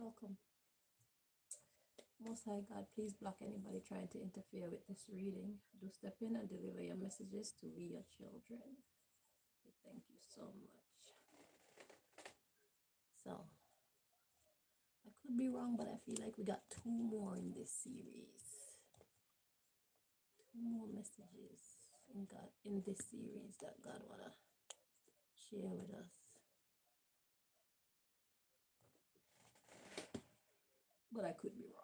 Welcome. Most High God, please block anybody trying to interfere with this reading. Do step in and deliver your messages to we, your children. We thank you so much. So, I could be wrong, but I feel like we got two more in this series. Two more messages in this series that God wanna share with us. But I could be wrong.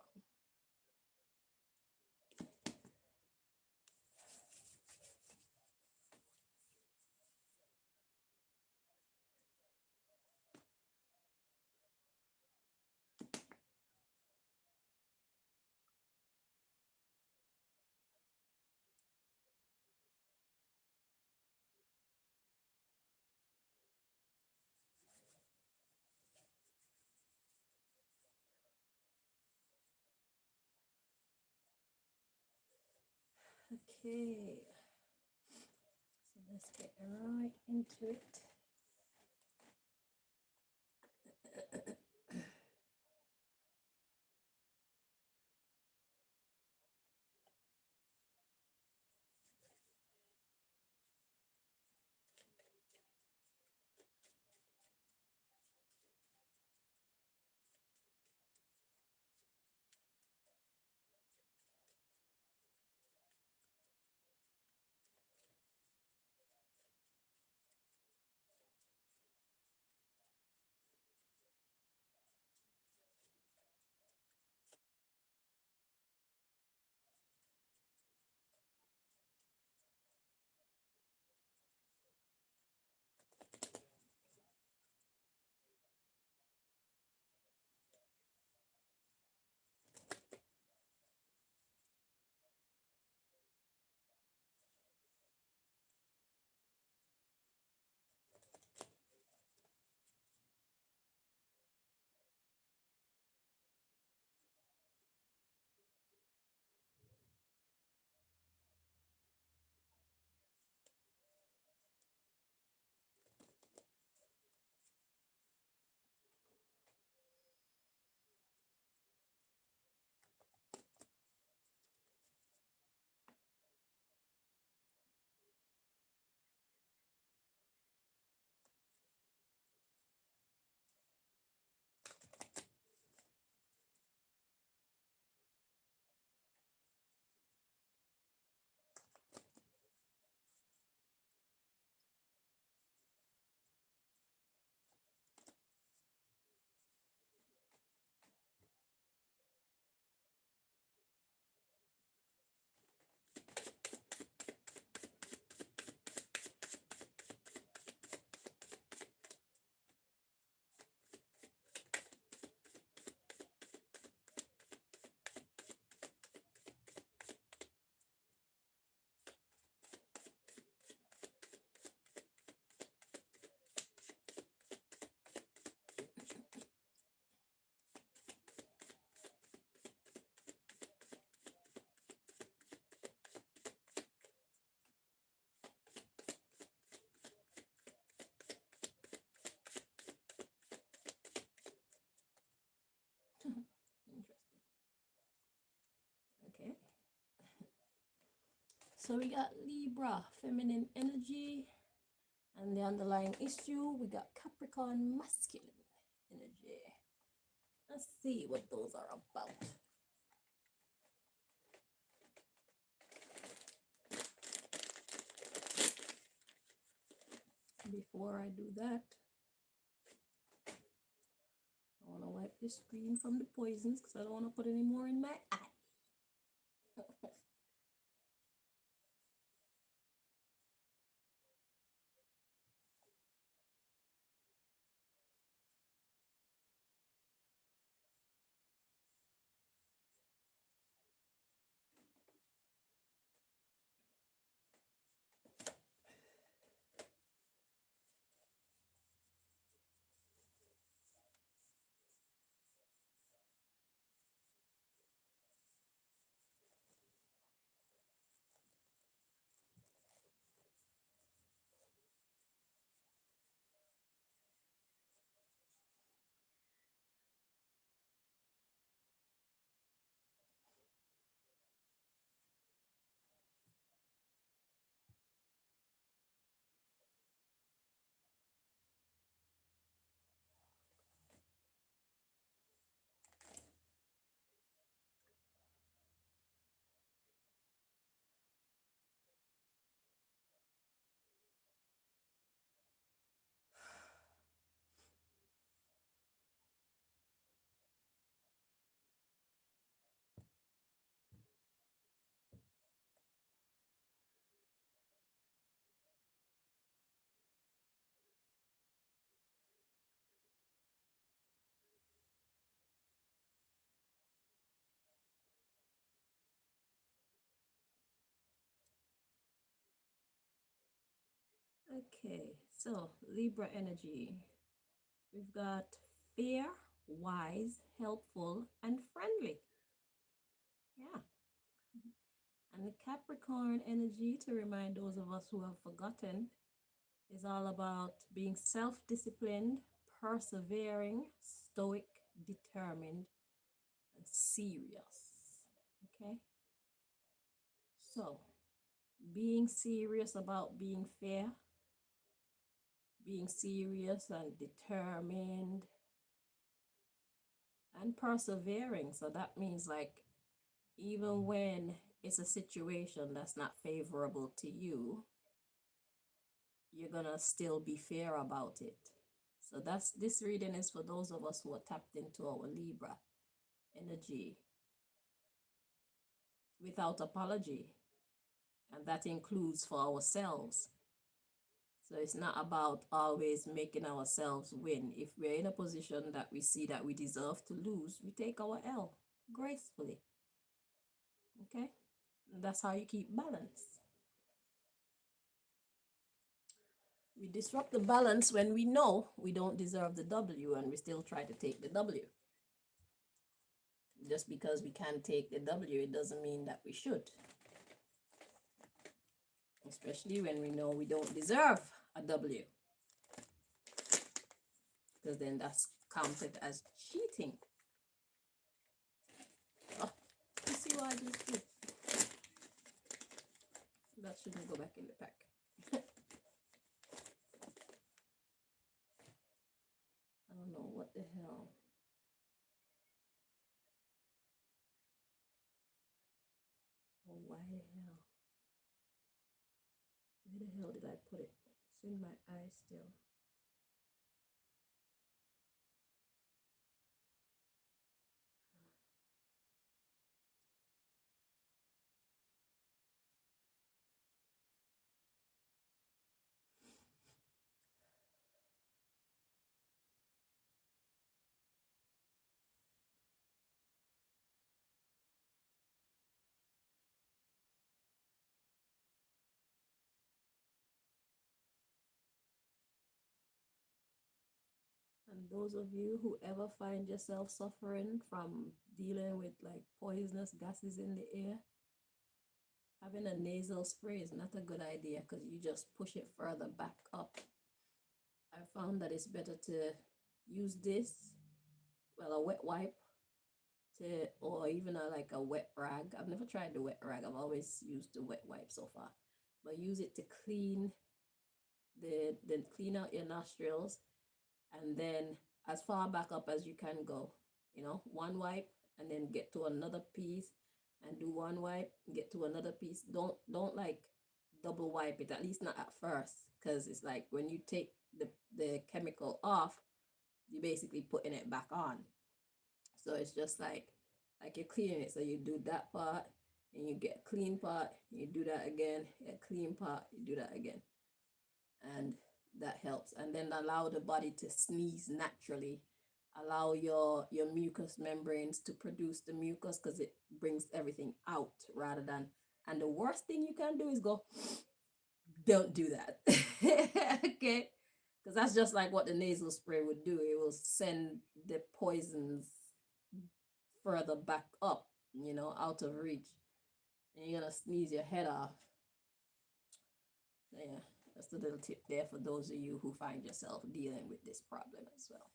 Okay, so let's get right into it. Interesting. Okay. So we got Libra, feminine energy, and the underlying issue, we got Capricorn, masculine energy. Let's see what those are about. Before I do that, I want to wipe the screen from the poisons because I don't want to put any more in my eye. Okay, so Libra energy. We've got fair, wise, helpful, and friendly. Yeah. And the Capricorn energy, to remind those of us who have forgotten, is all about being self-disciplined, persevering, stoic, determined, and serious. Okay? So, being serious about being fair, being serious and determined, and persevering. So that means like even when it's a situation that's not favorable to you, you're gonna still be fair about it. So that's, this reading is for those of us who are tapped into our Libra energy without apology, and that includes for ourselves. So it's not about always making ourselves win. If we're in a position that we see that we deserve to lose, we take our L gracefully. Okay? And that's how you keep balance. We disrupt the balance when we know we don't deserve the W and we still try to take the W. Just because we can't take the W, it doesn't mean that we should. Especially when we know we don't deserve a W. Because then that's counted as cheating. Oh, you see what I just did? That shouldn't go back in the pack. I don't know what the hell. Oh, why the hell? Where the hell did I put it? It's in my eye still. And those of you who ever find yourself suffering from dealing with like poisonous gases in the air, having a nasal spray is not a good idea because you just push it further back up. I found that it's better to use this, well, a wet wipe, or even like a wet rag. I've never tried the wet rag. I've always used the wet wipe so far. But use it to clean clean out your nostrils, and then as far back up as you can go. You know, one wipe and then get to another piece and do one wipe, get to another piece. Don't like double wipe it, at least not at first, because it's like when you take the chemical off, you're basically putting it back on. So it's just like you're cleaning it. So you do that part and you get a clean part, you do that again, a clean part, you do that again. And that helps. And then allow the body to sneeze naturally. Allow your mucous membranes to produce the mucus, because it brings everything out rather than, and the worst thing you can do is go, don't do that. Okay, because that's just like what the nasal spray would do. It will send the poisons further back up, you know, out of reach, and you're gonna sneeze your head off. Yeah, that's a little tip there for those of you who find yourself dealing with this problem as well.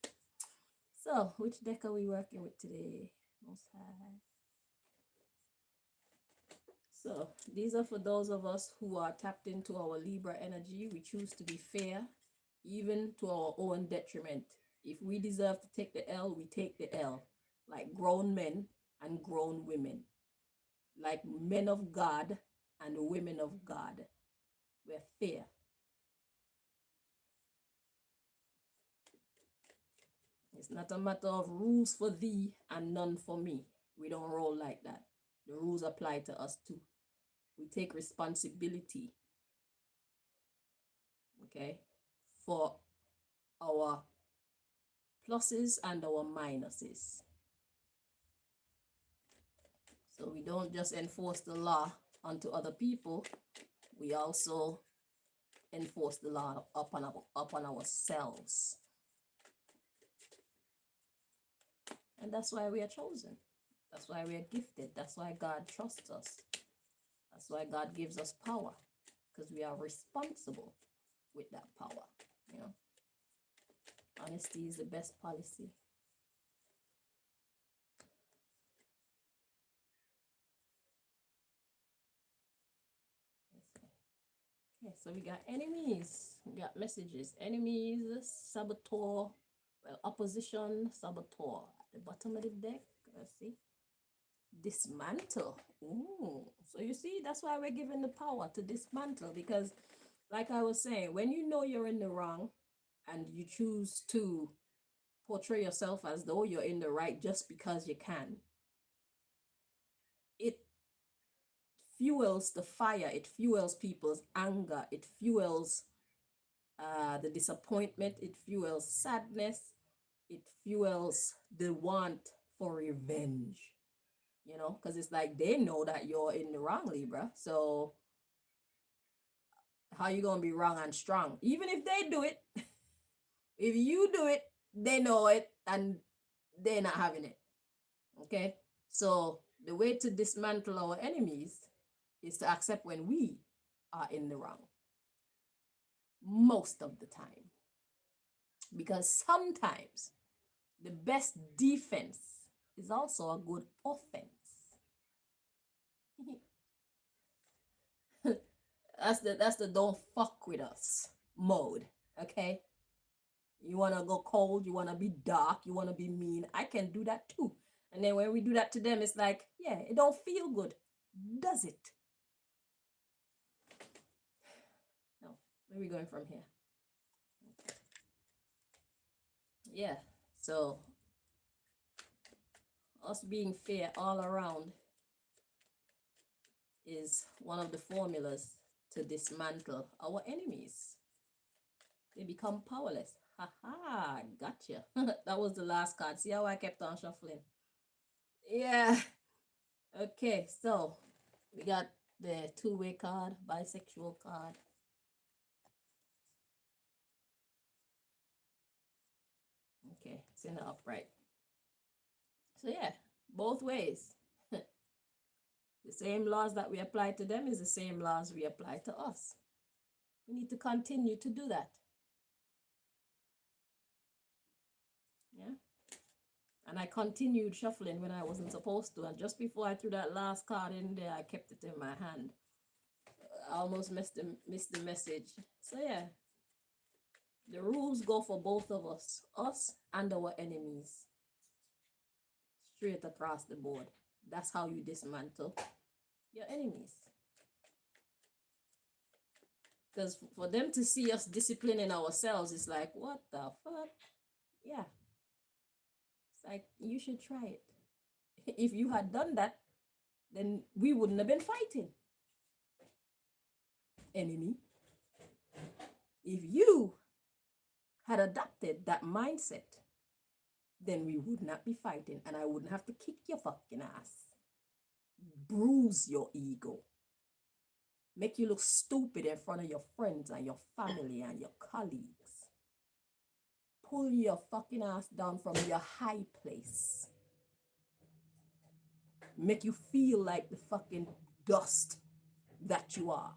So, which deck are we working with today? Most High. So, these are for those of us who are tapped into our Libra energy. We choose to be fair, even to our own detriment. If we deserve to take the L, we take the L, like grown men and grown women, like men of God and women of God. We're fair. It's not a matter of rules for thee and none for me. We don't roll like that. The rules apply to us too. We take responsibility, okay, for our pluses and our minuses. So we don't just enforce the law onto other people. We also enforce the law upon ourselves. And that's why we are chosen. That's why we are gifted. That's why God trusts us. That's why God gives us power, because we are responsible with that power. You know, honesty is the best policy. Okay, so we got enemies. We got messages. Enemies, saboteur, well, opposition, saboteur. At the bottom of the deck, let's see. Dismantle. Ooh. So you see, that's why we're given the power to dismantle, because like I was saying, when you know you're in the wrong and you choose to portray yourself as though you're in the right just because you can, it fuels the fire, it fuels people's anger, it fuels the disappointment, it fuels sadness, it fuels the want for revenge, you know, because it's like they know that you're in the wrong, Libra. So how you gonna be wrong and strong? Even if they do it, if you do it, they know it and they're not having it. Okay, so the way to dismantle our enemies is to accept when we are in the wrong, most of the time, because sometimes the best defense is also a good offense. that's the don't fuck with us mode. Okay, you want to go cold, you want to be dark, you want to be mean, I can do that too. And then when we do that to them, it's like, yeah, it don't feel good, does it? No. Where are we going from here? Yeah, so us being fair all around is one of the formulas to dismantle our enemies. They become powerless. Haha, gotcha. That was the last card. See how I kept on shuffling? Yeah. Okay, so we got the two-way card, bisexual card. Okay, it's in the upright. So yeah, both ways. The same laws that we apply to them is the same laws we apply to us. We need to continue to do that. Yeah. And I continued shuffling when I wasn't supposed to. And just before I threw that last card in there, I kept it in my hand. I almost missed the message. So yeah, the rules go for both of us and our enemies. Straight across the board. That's how you dismantle your enemies. Because for them to see us disciplining ourselves, it's like, what the fuck? Yeah. It's like, you should try it. If you had done that, then we wouldn't have been fighting. Enemy. If you had adopted that mindset, then we would not be fighting and I wouldn't have to kick your fucking ass, bruise your ego, make you look stupid in front of your friends and your family and your colleagues, pull your fucking ass down from your high place, make you feel like the fucking dust that you are.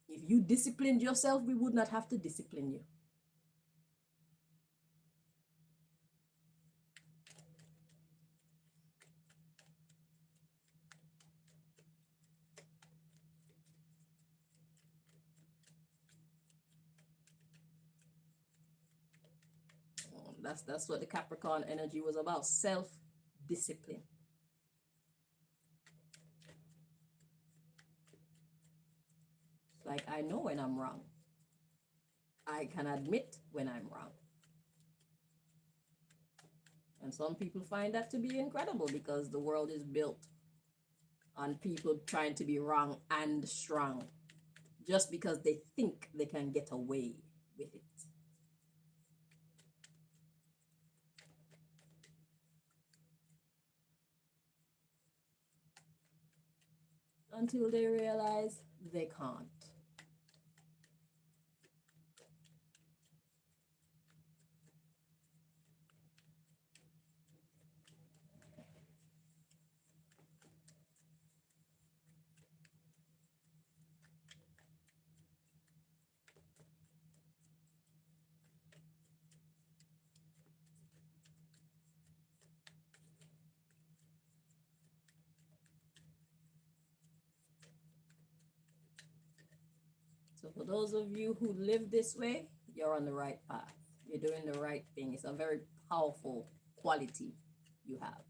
If you disciplined yourself, we would not have to discipline you. That's what the Capricorn energy was about, self-discipline. Like, I know when I'm wrong. I can admit when I'm wrong. And some people find that to be incredible because the world is built on people trying to be wrong and strong just because they think they can get away with it. Until they realize they can't. So for those of you who live this way, you're on the right path. You're doing the right thing. It's a very powerful quality you have.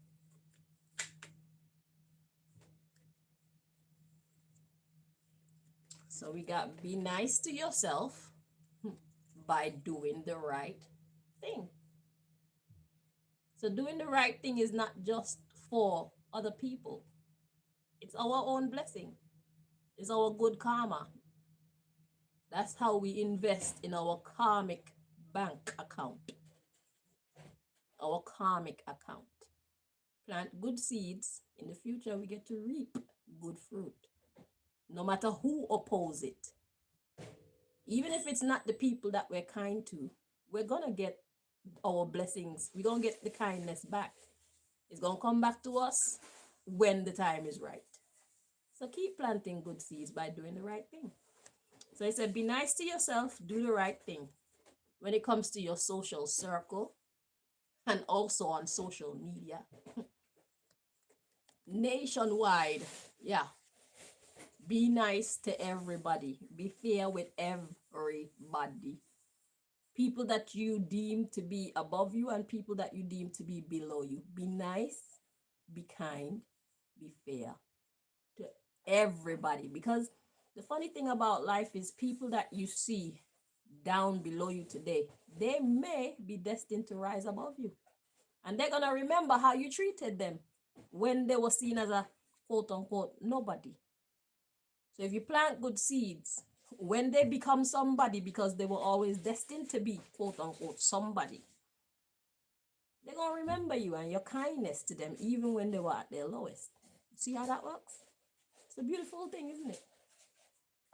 So we got be nice to yourself by doing the right thing. So doing the right thing is not just for other people. It's our own blessing. It's our good karma. That's how we invest in our karmic bank account. Our karmic account. Plant good seeds. In the future, we get to reap good fruit. No matter who oppose it. Even if it's not the people that we're kind to, we're going to get our blessings. We're going to get the kindness back. It's going to come back to us when the time is right. So keep planting good seeds by doing the right thing. So I said, be nice to yourself, do the right thing. When it comes to your social circle and also on social media. Nationwide, yeah. Be nice to everybody. Be fair with everybody. People that you deem to be above you and people that you deem to be below you. Be nice, be kind, be fair to everybody. Because the funny thing about life is people that you see down below you today, they may be destined to rise above you. And they're going to remember how you treated them when they were seen as a quote unquote nobody. So if you plant good seeds, when they become somebody because they were always destined to be quote unquote somebody, they're going to remember you and your kindness to them even when they were at their lowest. See how that works? It's a beautiful thing, isn't it?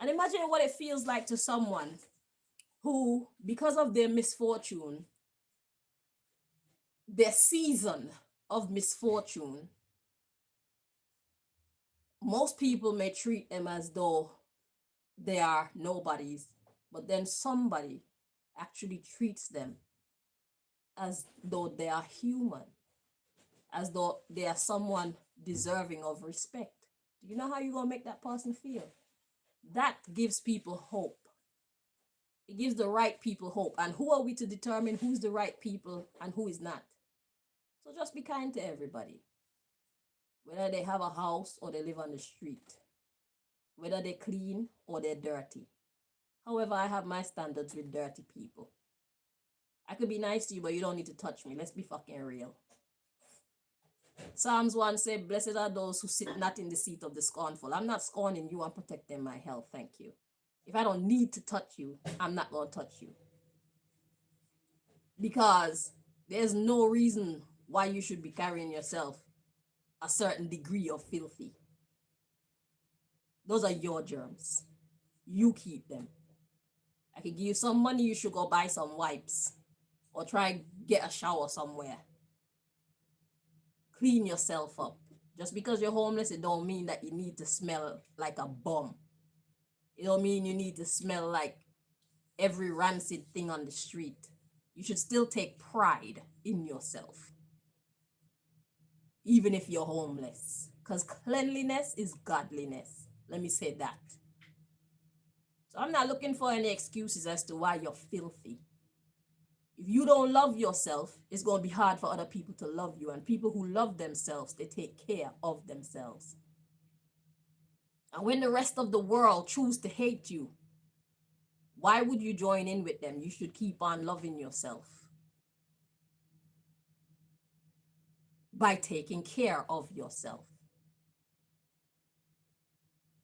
And imagine what it feels like to someone who, because of their misfortune, their season of misfortune, most people may treat them as though they are nobodies, but then somebody actually treats them as though they are human, as though they are someone deserving of respect. Do you know how you're going to make that person feel? That gives people hope. It gives the right people hope. And who are we to determine who's the right people and who is not? So just be kind to everybody. Whether they have a house or they live on the street. Whether they're clean or they're dirty. However, I have my standards with dirty people. I could be nice to you, but you don't need to touch me. Let's be fucking real. Psalms 1 says, blessed are those who sit not in the seat of the scornful. I'm not scorning you, I'm protecting my health. Thank you. If I don't need to touch you, I'm not going to touch you. Because there's no reason why you should be carrying yourself a certain degree of filthy. Those are your germs. You keep them. I could give you some money, you should go buy some wipes. Or try get a shower somewhere. Clean yourself up. Just because you're homeless, it don't mean that you need to smell like a bum. It don't mean you need to smell like every rancid thing on the street. You should still take pride in yourself. Even if you're homeless. Because cleanliness is godliness. Let me say that. So I'm not looking for any excuses as to why you're filthy. If you don't love yourself, it's going to be hard for other people to love you. And people who love themselves, they take care of themselves. And when the rest of the world choose to hate you, why would you join in with them? You should keep on loving yourself by taking care of yourself.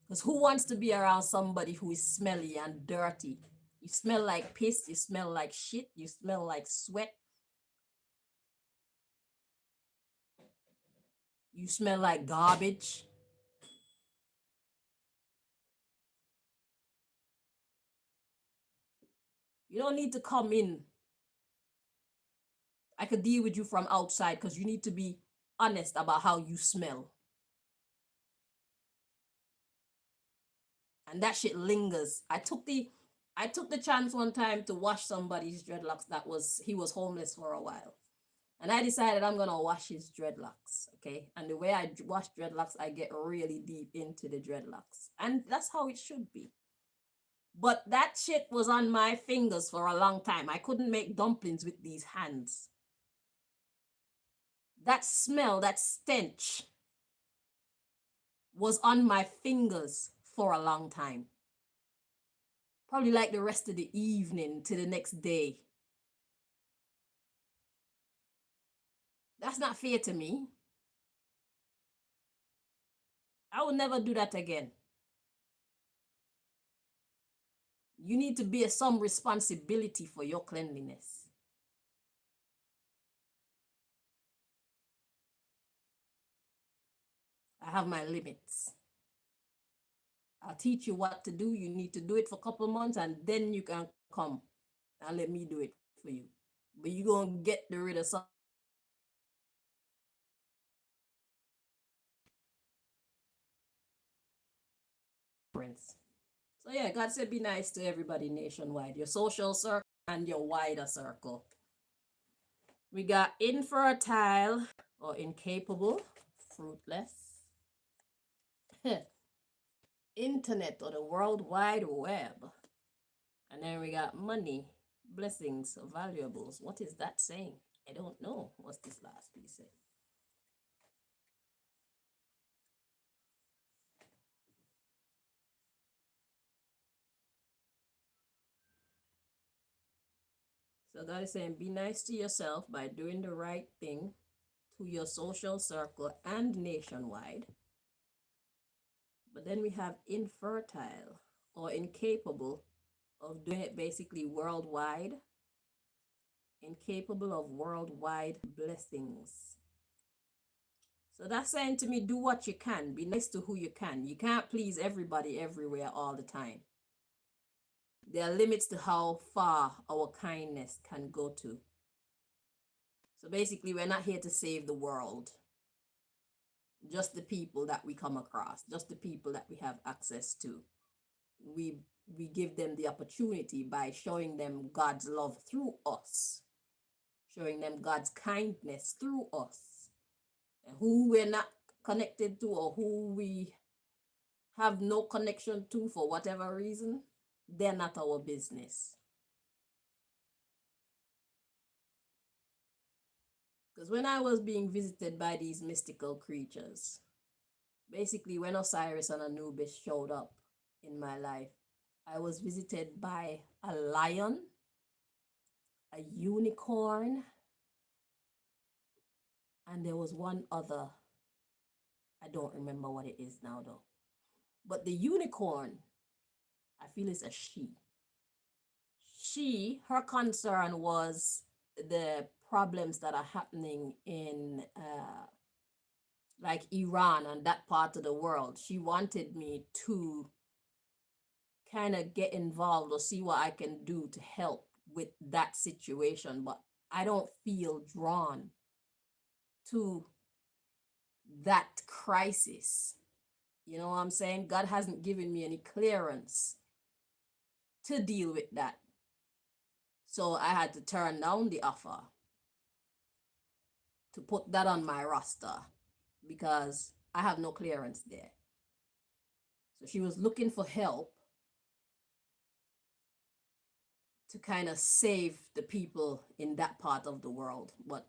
Because who wants to be around somebody who is smelly and dirty? You smell like piss, you smell like shit, you smell like sweat. You smell like garbage. You don't need to come in. I could deal with you from outside because you need to be honest about how you smell. And that shit lingers. I took the chance one time to wash somebody's dreadlocks he was homeless for a while. And I decided I'm going to wash his dreadlocks, okay? And the way I wash dreadlocks, I get really deep into the dreadlocks. And that's how it should be. But that shit was on my fingers for a long time. I couldn't make dumplings with these hands. That smell, that stench was on my fingers for a long time. Probably like the rest of the evening to the next day. That's not fair to me. I will never do that again. You need to bear some responsibility for your cleanliness. I have my limits. I'll teach you what to do. You need to do it for a couple months and then you can come and let me do it for you. But you're going to get rid of some. So yeah, God said be nice to everybody nationwide, your social circle and your wider circle. We got infertile or incapable, fruitless, internet or the world wide web. And then we got money, blessings, valuables. What is that saying? I don't know. What's this last piece say? So God is saying, be nice to yourself by doing the right thing to your social circle and nationwide. But then we have infertile or incapable of doing it basically worldwide, incapable of worldwide blessings. So that's saying to me, do what you can, be nice to who you can. You can't please everybody everywhere all the time. There are limits to how far our kindness can go to. So basically, we're not here to save the world. Just the people that we come across, just the people that we have access to. We give them the opportunity by showing them God's love through us, showing them God's kindness through us. And who we're not connected to or who we have no connection to for whatever reason, they're not our business. Because when I was being visited by these mystical creatures, basically when Osiris and Anubis showed up in my life, I was visited by a lion, a unicorn, and there was one other. I don't remember what it is now though. But the unicorn, I feel it's a she. Her concern was the problems that are happening in like Iran and that part of the world. She wanted me to kind of get involved or see what I can do to help with that situation, but I don't feel drawn to that crisis. You know what I'm saying? God hasn't given me any clearance to deal with that. So I had to turn down the offer to put that on my roster because I have no clearance there. So she was looking for help to kind of save the people in that part of the world, but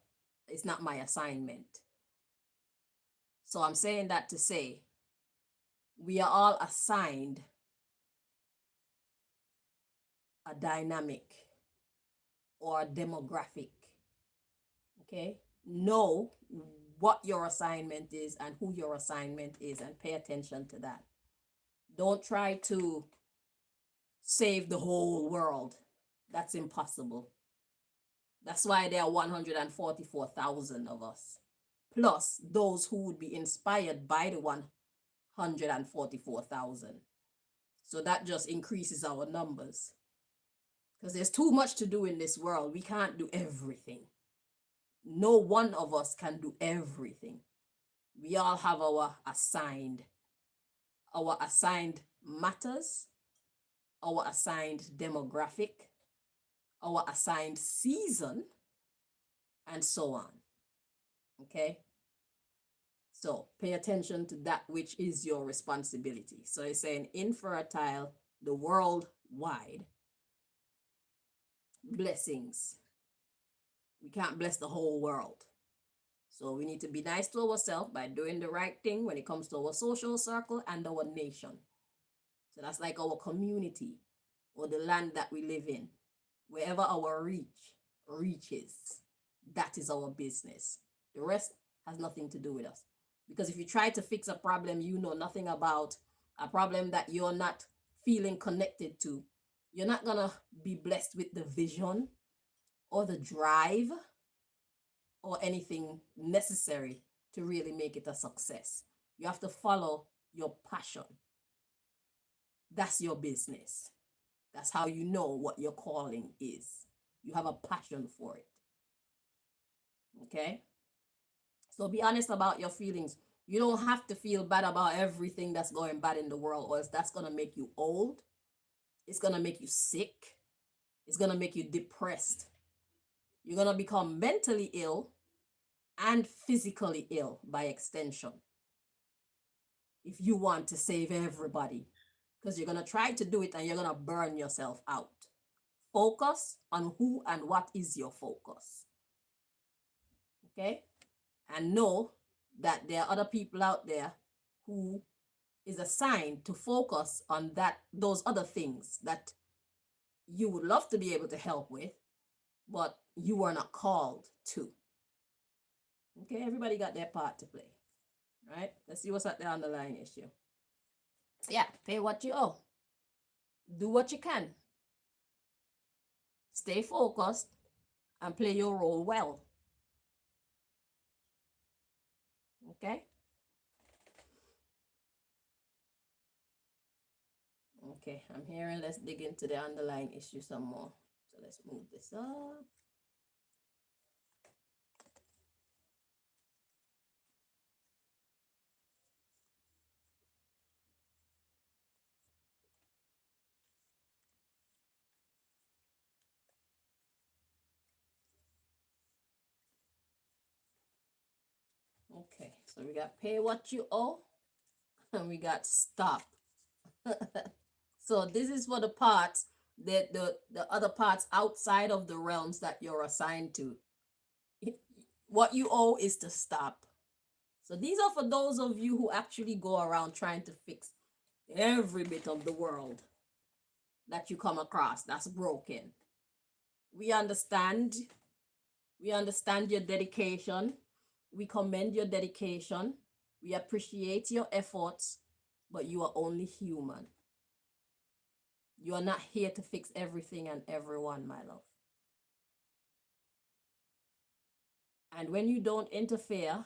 it's not my assignment. So I'm saying that to say we are all assigned a dynamic or a demographic. Okay? Know what your assignment is and who your assignment is and pay attention to that. Don't try to save the whole world. That's impossible. That's why there are 144,000 of us, plus those who would be inspired by the 144,000. So that just increases our numbers. Because there's too much to do in this world. We can't do everything. No one of us can do everything. We all have our assigned matters, our assigned demographic, our assigned season, and so on. Okay? So pay attention to that which is your responsibility. So it's saying infertile, the world wide blessings. We can't bless the whole world. So we need to be nice to ourselves by doing the right thing when it comes to our social circle and our nation. So that's like our community or the land that we live in. Wherever our reaches, that is our business. The rest has nothing to do with us. Because if you try to fix a problem you know nothing about, a problem that you're not feeling connected to, you're not gonna be blessed with the vision or the drive or anything necessary to really make it a success. You have to follow your passion. That's your business. That's how you know what your calling is. You have a passion for it. Okay? So be honest about your feelings. You don't have to feel bad about everything that's going bad in the world, or else that's going to make you old. It's going to make you sick. It's going to make you depressed. You're going to become mentally ill and physically ill by extension if you want to save everybody, because you're going to try to do it and you're going to burn yourself out. Focus on who and what is your focus. Okay? And know that there are other people out there who is assigned to focus on those other things that you would love to be able to help with, but you are not called to. Okay, everybody got their part to play. Right? Let's see what's at the underlying issue. Yeah, pay what you owe. Do what you can. Stay focused and play your role well. Okay? Okay, I'm hearing let's dig into the underlying issue some more. So let's move this up. Okay, so we got pay what you owe and we got stop. So this is for the parts that the other parts outside of the realms that you're assigned to. What you owe is to stop. So these are for those of you who actually go around trying to fix every bit of the world that you come across that's broken. We understand. We understand your dedication. We commend your dedication. We appreciate your efforts, but you are only human. You are not here to fix everything and everyone, my love. And when you don't interfere,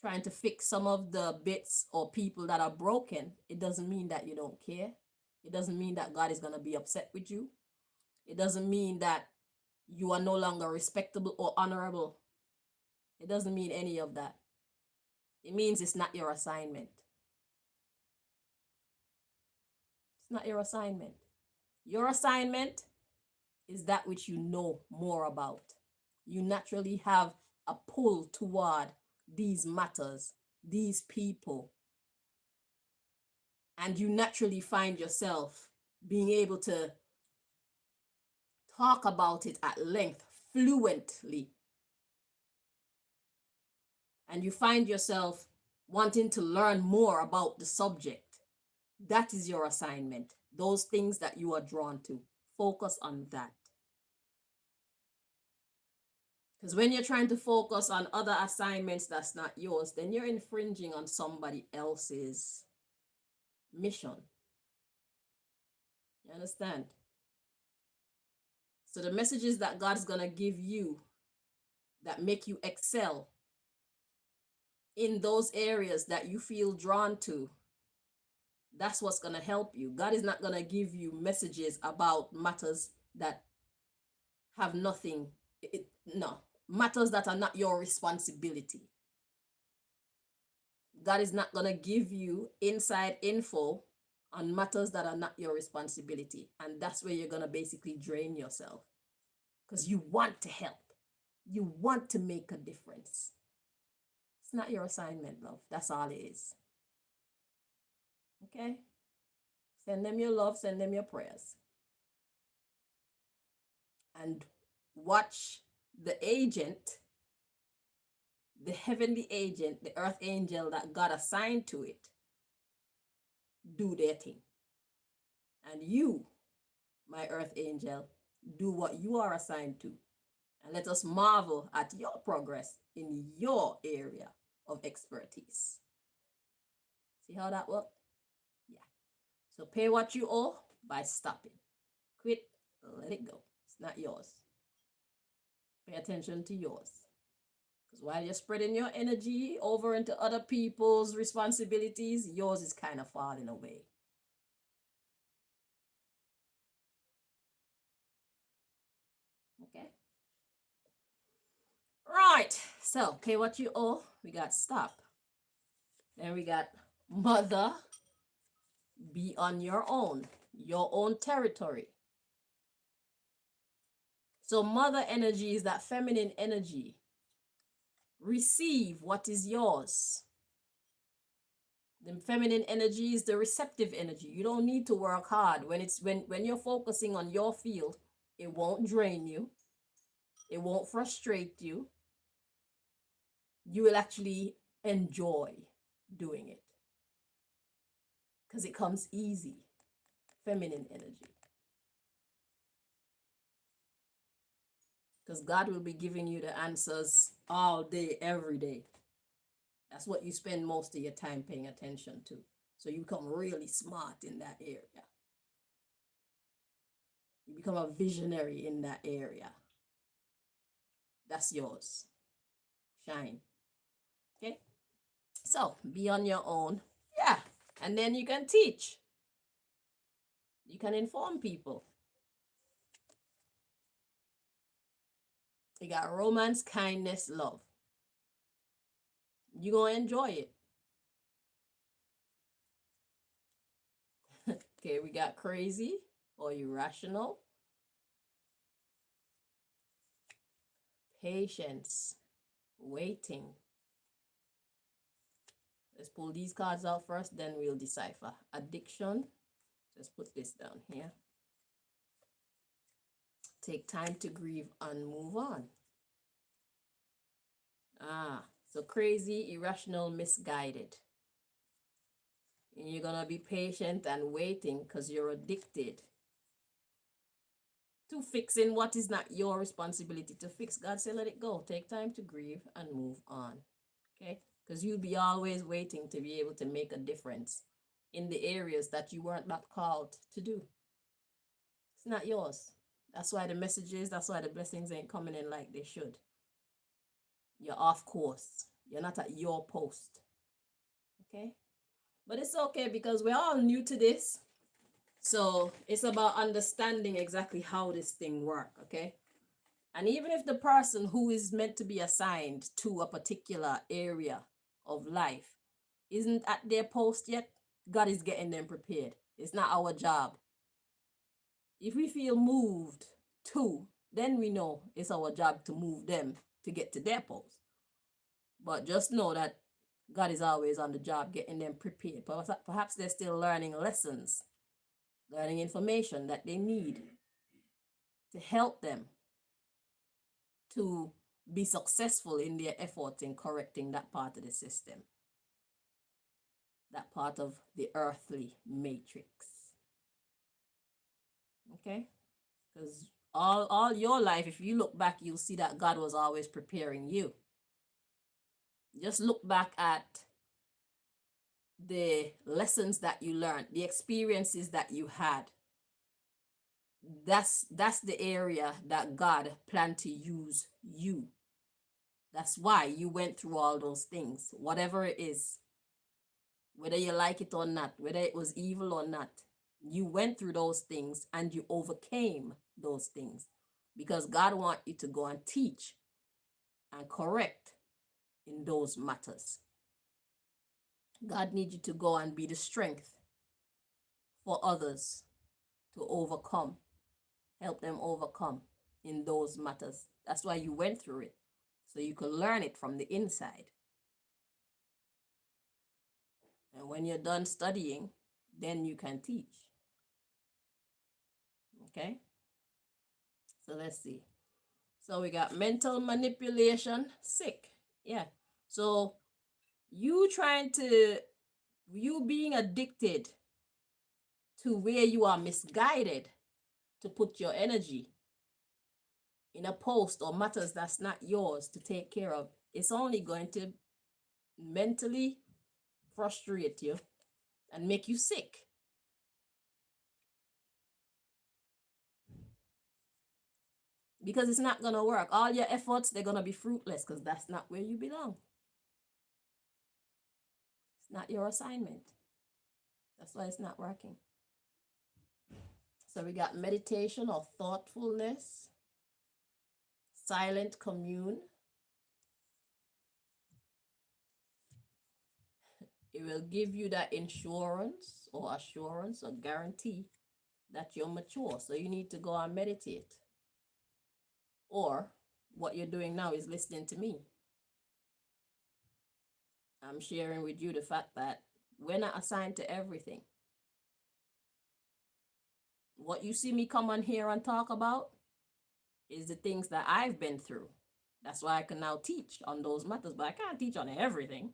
trying to fix some of the bits or people that are broken, it doesn't mean that you don't care. It doesn't mean that God is going to be upset with you. It doesn't mean that you are no longer respectable or honorable. It doesn't mean any of that. It means it's not your assignment. It's not your assignment. Your assignment is that which you know more about. You naturally have a pull toward these matters, these people, and you naturally find yourself being able to talk about it at length, fluently. And you find yourself wanting to learn more about the subject. That is your assignment. Those things that you are drawn to. Focus on that. Because when you're trying to focus on other assignments that's not yours, then you're infringing on somebody else's mission. You understand? So the messages that God's going to give you that make you excel in those areas that you feel drawn to, that's what's going to help you. God is not going to give you messages about matters that have nothing, no, matters that are not your responsibility. God is not going to give you inside info on matters that are not your responsibility. And that's where you're going to basically drain yourself, because you want to help. You want to make a difference. It's not your assignment, love. That's all it is. Okay? Send them your love, send them your prayers. And watch the agent, the heavenly agent, the earth angel that God assigned to it, do their thing. And you, my earth angel, do what you are assigned to. And let us marvel at your progress in your area of expertise. See how that works? Yeah. So pay what you owe by stopping. Quit, let it go. It's not yours. Pay attention to yours. Because while you're spreading your energy over into other people's responsibilities, yours is kind of falling away. Okay? Right. So, pay what you owe. We got stop. Then we got mother, be on your own territory. So, mother energy is that feminine energy. Receive what is yours. The feminine energy is the receptive energy. You don't need to work hard. When you're focusing on your field, it won't drain you. It won't frustrate you. You will actually enjoy doing it because it comes easy. Feminine energy. Because God will be giving you the answers all day, every day. That's what you spend most of your time paying attention to. So you become really smart in that area. You become a visionary in that area. That's yours. Shine. Okay? So, be on your own. Yeah. And then you can teach. You can inform people. You got romance, kindness, love. You're going to enjoy it. Okay, we got crazy or irrational. Patience. Waiting. Let's pull these cards out first, then we'll decipher. Addiction. Let's put this down here. Take time to grieve and move on. So crazy, irrational, misguided. And you're going to be patient and waiting because you're addicted to fixing what is not your responsibility to fix. God said, let it go. Take time to grieve and move on. Okay? Because you'll be always waiting to be able to make a difference in the areas that you weren't not called to do. It's not yours. That's why the messages, that's why the blessings ain't coming in like they should. You're off course. You're not at your post. Okay? But it's okay because we're all new to this. So it's about understanding exactly how this thing works, okay? And even if the person who is meant to be assigned to a particular area of life isn't at their post yet, God is getting them prepared. It's not our job. If we feel moved to, then we know it's our job to move them to get to their post. But just know that God is always on the job getting them prepared. Perhaps they're still learning lessons, learning information that they need to help them to be successful in their efforts in correcting that part of the system, that part of the earthly matrix. Okay? Because all your life, if you look back, you'll see that God was always preparing you. Just look back at the lessons that you learned, the experiences that you had. That's the area that God planned to use you. That's why you went through all those things, whatever it is, whether you like it or not, whether it was evil or not. You went through those things and you overcame those things because God wants you to go and teach and correct in those matters. God needs you to go and be the strength for others to overcome, help them overcome in those matters. That's why you went through it, so you can learn it from the inside. And when you're done studying, then you can teach. Okay, so let's see. So we got mental manipulation, sick. Yeah. So you trying to, you being addicted to where you are misguided to put your energy in a post or matters that's not yours to take care of, it's only going to mentally frustrate you and make you sick. Because it's not going to work. All your efforts, they're going to be fruitless because that's not where you belong. It's not your assignment. That's why it's not working. So we got meditation or thoughtfulness, silent commune. It will give you that insurance or assurance or guarantee that you're mature. So you need to go and meditate. Or what you're doing now is listening to me. I'm sharing with you the fact that we're not assigned to everything. What you see me come on here and talk about is the things that I've been through. That's why I can now teach on those matters, but I can't teach on everything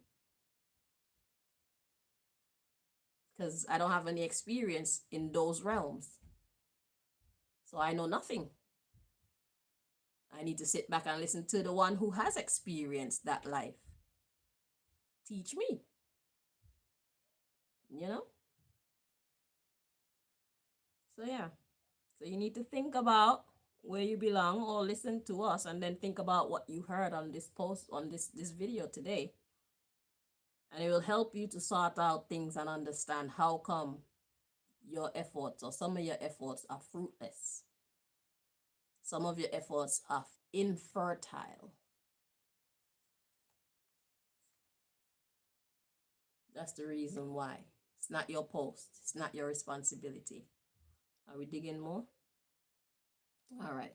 because I don't have any experience in those realms. So I know nothing. I need to sit back and listen to the one who has experienced that life. Teach me. You know? So yeah. So you need to think about where you belong or listen to us and then think about what you heard on this post, on this video today. And it will help you to sort out things and understand how come your efforts or some of your efforts are fruitless. Some of your efforts are infertile. That's the reason why. It's not your post. It's not your responsibility. Are we digging more? All right.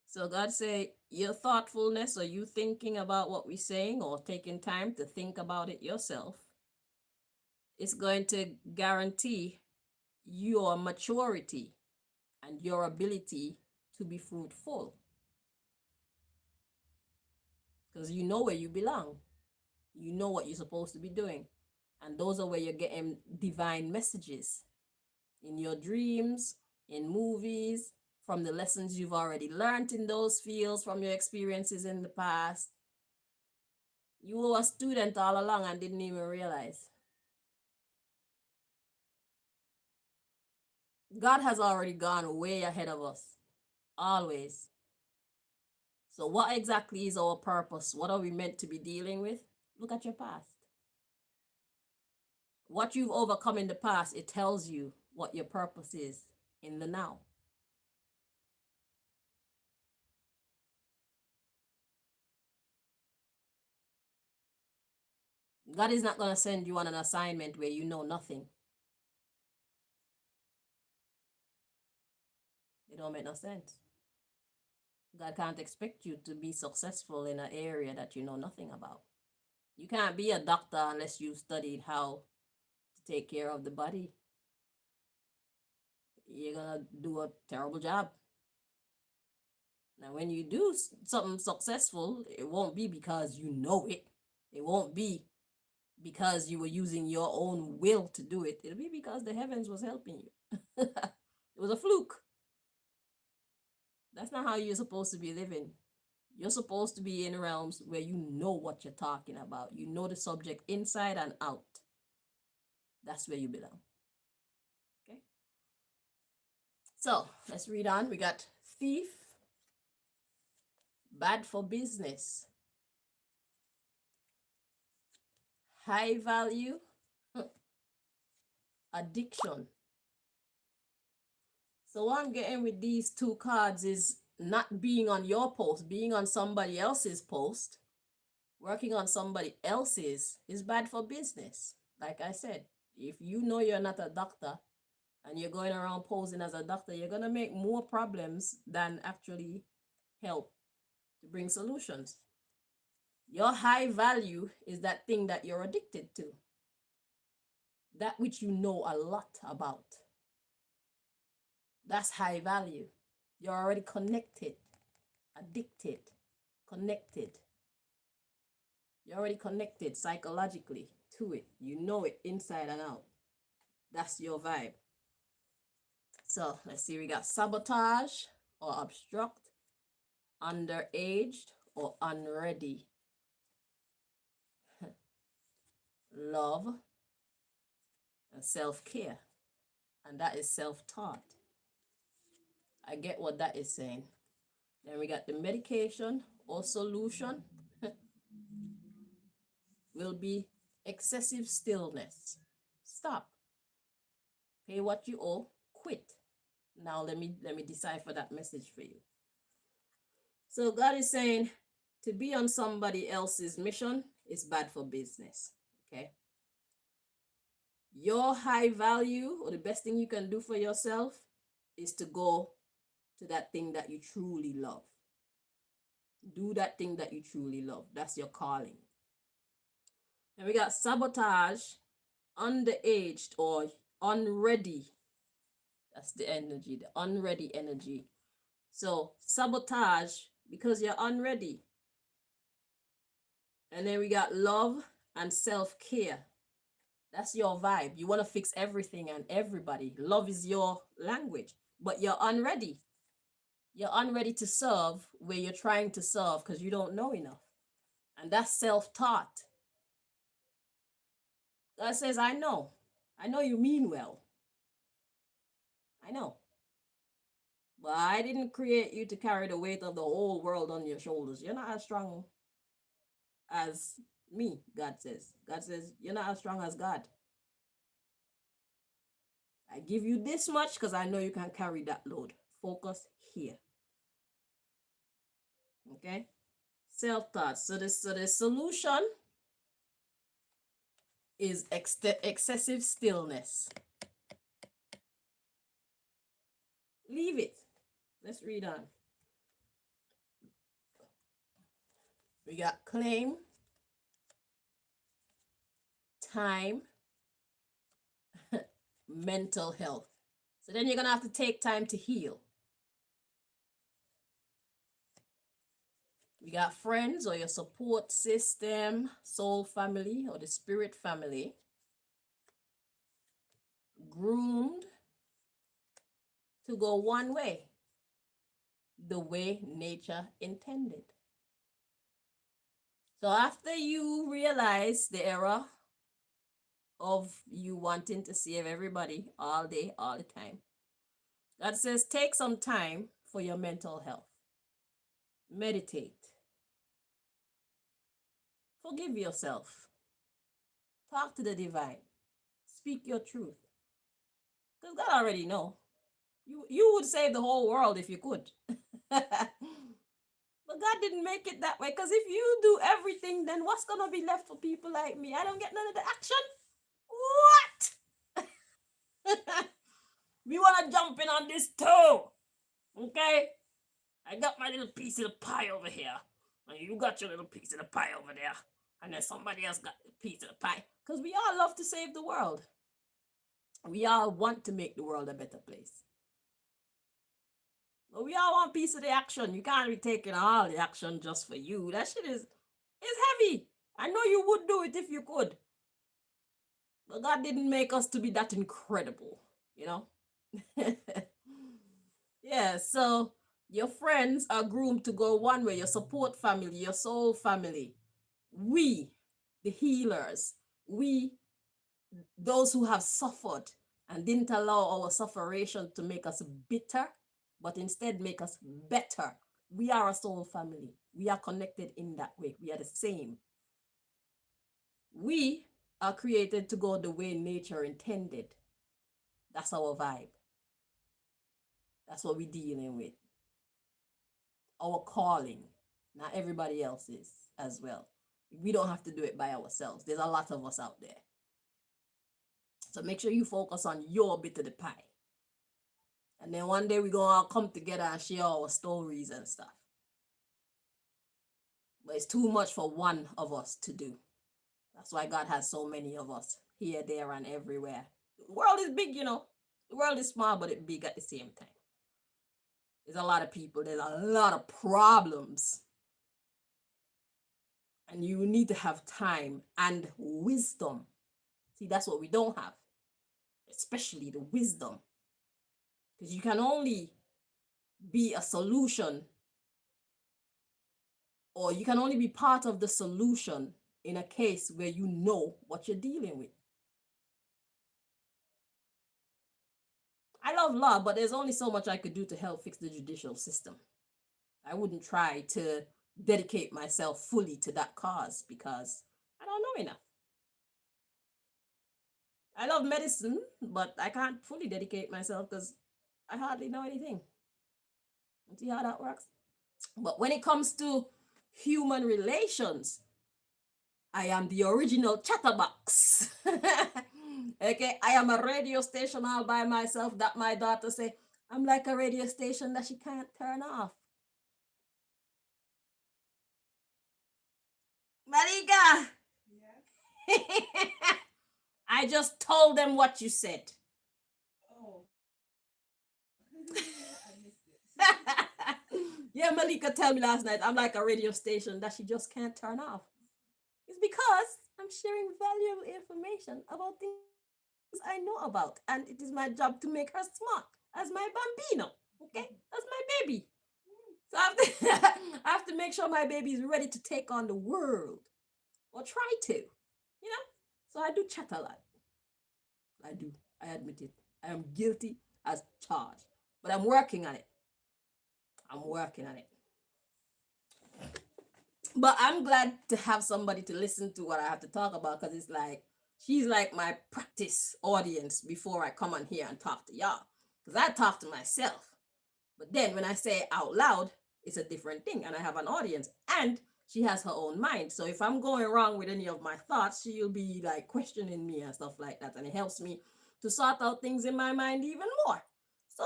So God say your thoughtfulness or you thinking about what we're saying or taking time to think about it yourself is going to guarantee your maturity and your ability to be fruitful. Because you know where you belong. You know what you're supposed to be doing. And those are where you're getting divine messages in your dreams, in movies, from the lessons you've already learned in those fields, from your experiences in the past. You were a student all along and didn't even realize. God has already gone way ahead of us, always. So what exactly is our purpose? What are we meant to be dealing with? Look at your past. What you've overcome in the past, it tells you what your purpose is in the now. God is not going to send you on an assignment where you know nothing. It don't make no sense. God can't expect you to be successful in an area that you know nothing about. You can't be a doctor unless you've studied how to take care of the body. You're going to do a terrible job. Now, when you do something successful, it won't be because you know it. It won't be because you were using your own will to do it. It'll be because the heavens was helping you. It was a fluke. That's not how you're supposed to be living. You're supposed to be in realms where you know what you're talking about. You know the subject inside and out. That's where you belong. Okay? So, let's read on. We got thief, bad for business, high value, addiction. So what I'm getting with these two cards is not being on your post, being on somebody else's post, working on somebody else's is bad for business. Like I said, if you know you're not a doctor and you're going around posing as a doctor, you're going to make more problems than actually help to bring solutions. Your high value is that thing that you're addicted to, that which you know a lot about. That's high value. You're already connected, addicted, connected. You're already connected psychologically to it. You know it inside and out. That's your vibe. So let's see, we got sabotage or obstruct, underaged or unready, love and self-care. And that is self-taught. I get what that is saying. Then we got the medication or solution will be excessive stillness. Stop. Pay what you owe, quit. Now let me decipher that message for you. So God is saying to be on somebody else's mission is bad for business. Okay. Your high value or the best thing you can do for yourself is to go to that thing that you truly love. Do that thing that you truly love. That's your calling. And we got sabotage, underaged or unready. That's the energy, the unready energy. So sabotage because you're unready. And then we got love and self-care. That's your vibe. You want to fix everything and everybody. Love is your language, but you're unready. You're unready to serve where you're trying to serve because you don't know enough. And that's self-taught. God says, I know you mean well. I know. But I didn't create you to carry the weight of the whole world on your shoulders. You're not as strong as me, God says. God says, you're not as strong as God. I give you this much because I know you can carry that load. Focus here. Okay? Self-thought. So the solution is excessive stillness. Leave it. Let's read on. We got claim, time, mental health. So then you're going to have to take time to heal. We got friends or your support system, soul family or the spirit family. Groomed to go one way, the way nature intended. So after you realize the error of you wanting to save everybody all day, all the time, God says take some time for your mental health. Meditate. Forgive yourself. Talk to the divine. Speak your truth. Because God already know. You would save the whole world if you could. But God didn't make it that way. Because if you do everything, then what's going to be left for people like me? I don't get none of the action. What? We want to jump in on this too. Okay? I got my little piece of the pie over here. And you got your little piece of the pie over there. And then somebody else got a piece of the pie. Because we all love to save the world. We all want to make the world a better place. But we all want a piece of the action. You can't be taking all the action just for you. That shit is heavy. I know you would do it if you could. But God didn't make us to be that incredible, you know? Yeah, so your friends are groomed to go one way, your support family, your soul family. We, the healers, we, those who have suffered and didn't allow our sufferation to make us bitter, but instead make us better. We are a soul family. We are connected in that way. We are the same. We are created to go the way nature intended. That's our vibe. That's what we're dealing with. Our calling. Not everybody else is as well. We don't have to do it by ourselves. There's a lot of us out there. So make sure you focus on your bit of the pie. And then one day we're going to all come together and share our stories and stuff. But it's too much for one of us to do. That's why God has so many of us here, there, and everywhere. The world is big, you know. The world is small, but it's big at the same time. There's a lot of people, there's a lot of problems. And you need to have time and wisdom. See, that's what we don't have, especially the wisdom. Because you can only be a solution, or you can only be part of the solution in a case where you know what you're dealing with. I love law, but there's only so much I could do to help fix the judicial system. I wouldn't try to dedicate myself fully to that cause because I don't know enough. I love medicine, but I can't fully dedicate myself because I hardly know anything. See how that works? But when it comes to human relations, I am the original chatterbox. Okay, I am a radio station all by myself that my daughter say, I'm like a radio station that she can't turn off. Malika! Yeah. I just told them what you said. Oh. Yeah, Malika tell me last night I'm like a radio station that she just can't turn off. It's because I'm sharing valuable information about things I know about, and it is my job to make her smart as my bambino. Okay, that's my baby. So I have to make sure my baby is ready to take on the world, or try to, you know. So I do chat a lot. I do. I admit it. I am guilty as charged, but I'm working on it. I'm working on it. But I'm glad to have somebody to listen to what I have to talk about, because it's like she's like my practice audience before I come on here and talk to y'all. Because I talk to myself. But then when I say it out loud, it's a different thing. And I have an audience. And she has her own mind. So if I'm going wrong with any of my thoughts, she'll be like questioning me and stuff like that. And it helps me to sort out things in my mind even more. So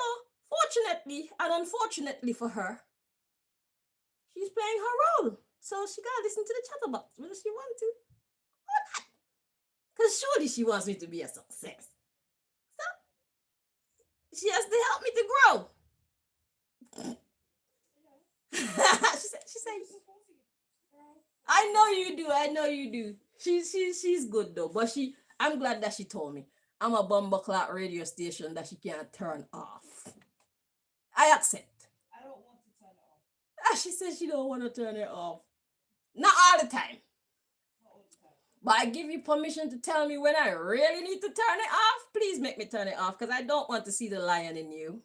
fortunately and unfortunately for her, she's playing her role. So she gotta listen to the chatterbox whether she wants to or not. Because surely she wants me to be a success. So she has to help me to grow. she said, I know you do. I know you do. She's good though. But I'm glad that she told me I'm a bumbleclot radio station that she can't turn off. I accept. I don't want to turn it off. She says she don't want to turn it off. Not all the time. But I give you permission to tell me when I really need to turn it off. Please make me turn it off, because I don't want to see the lion in you.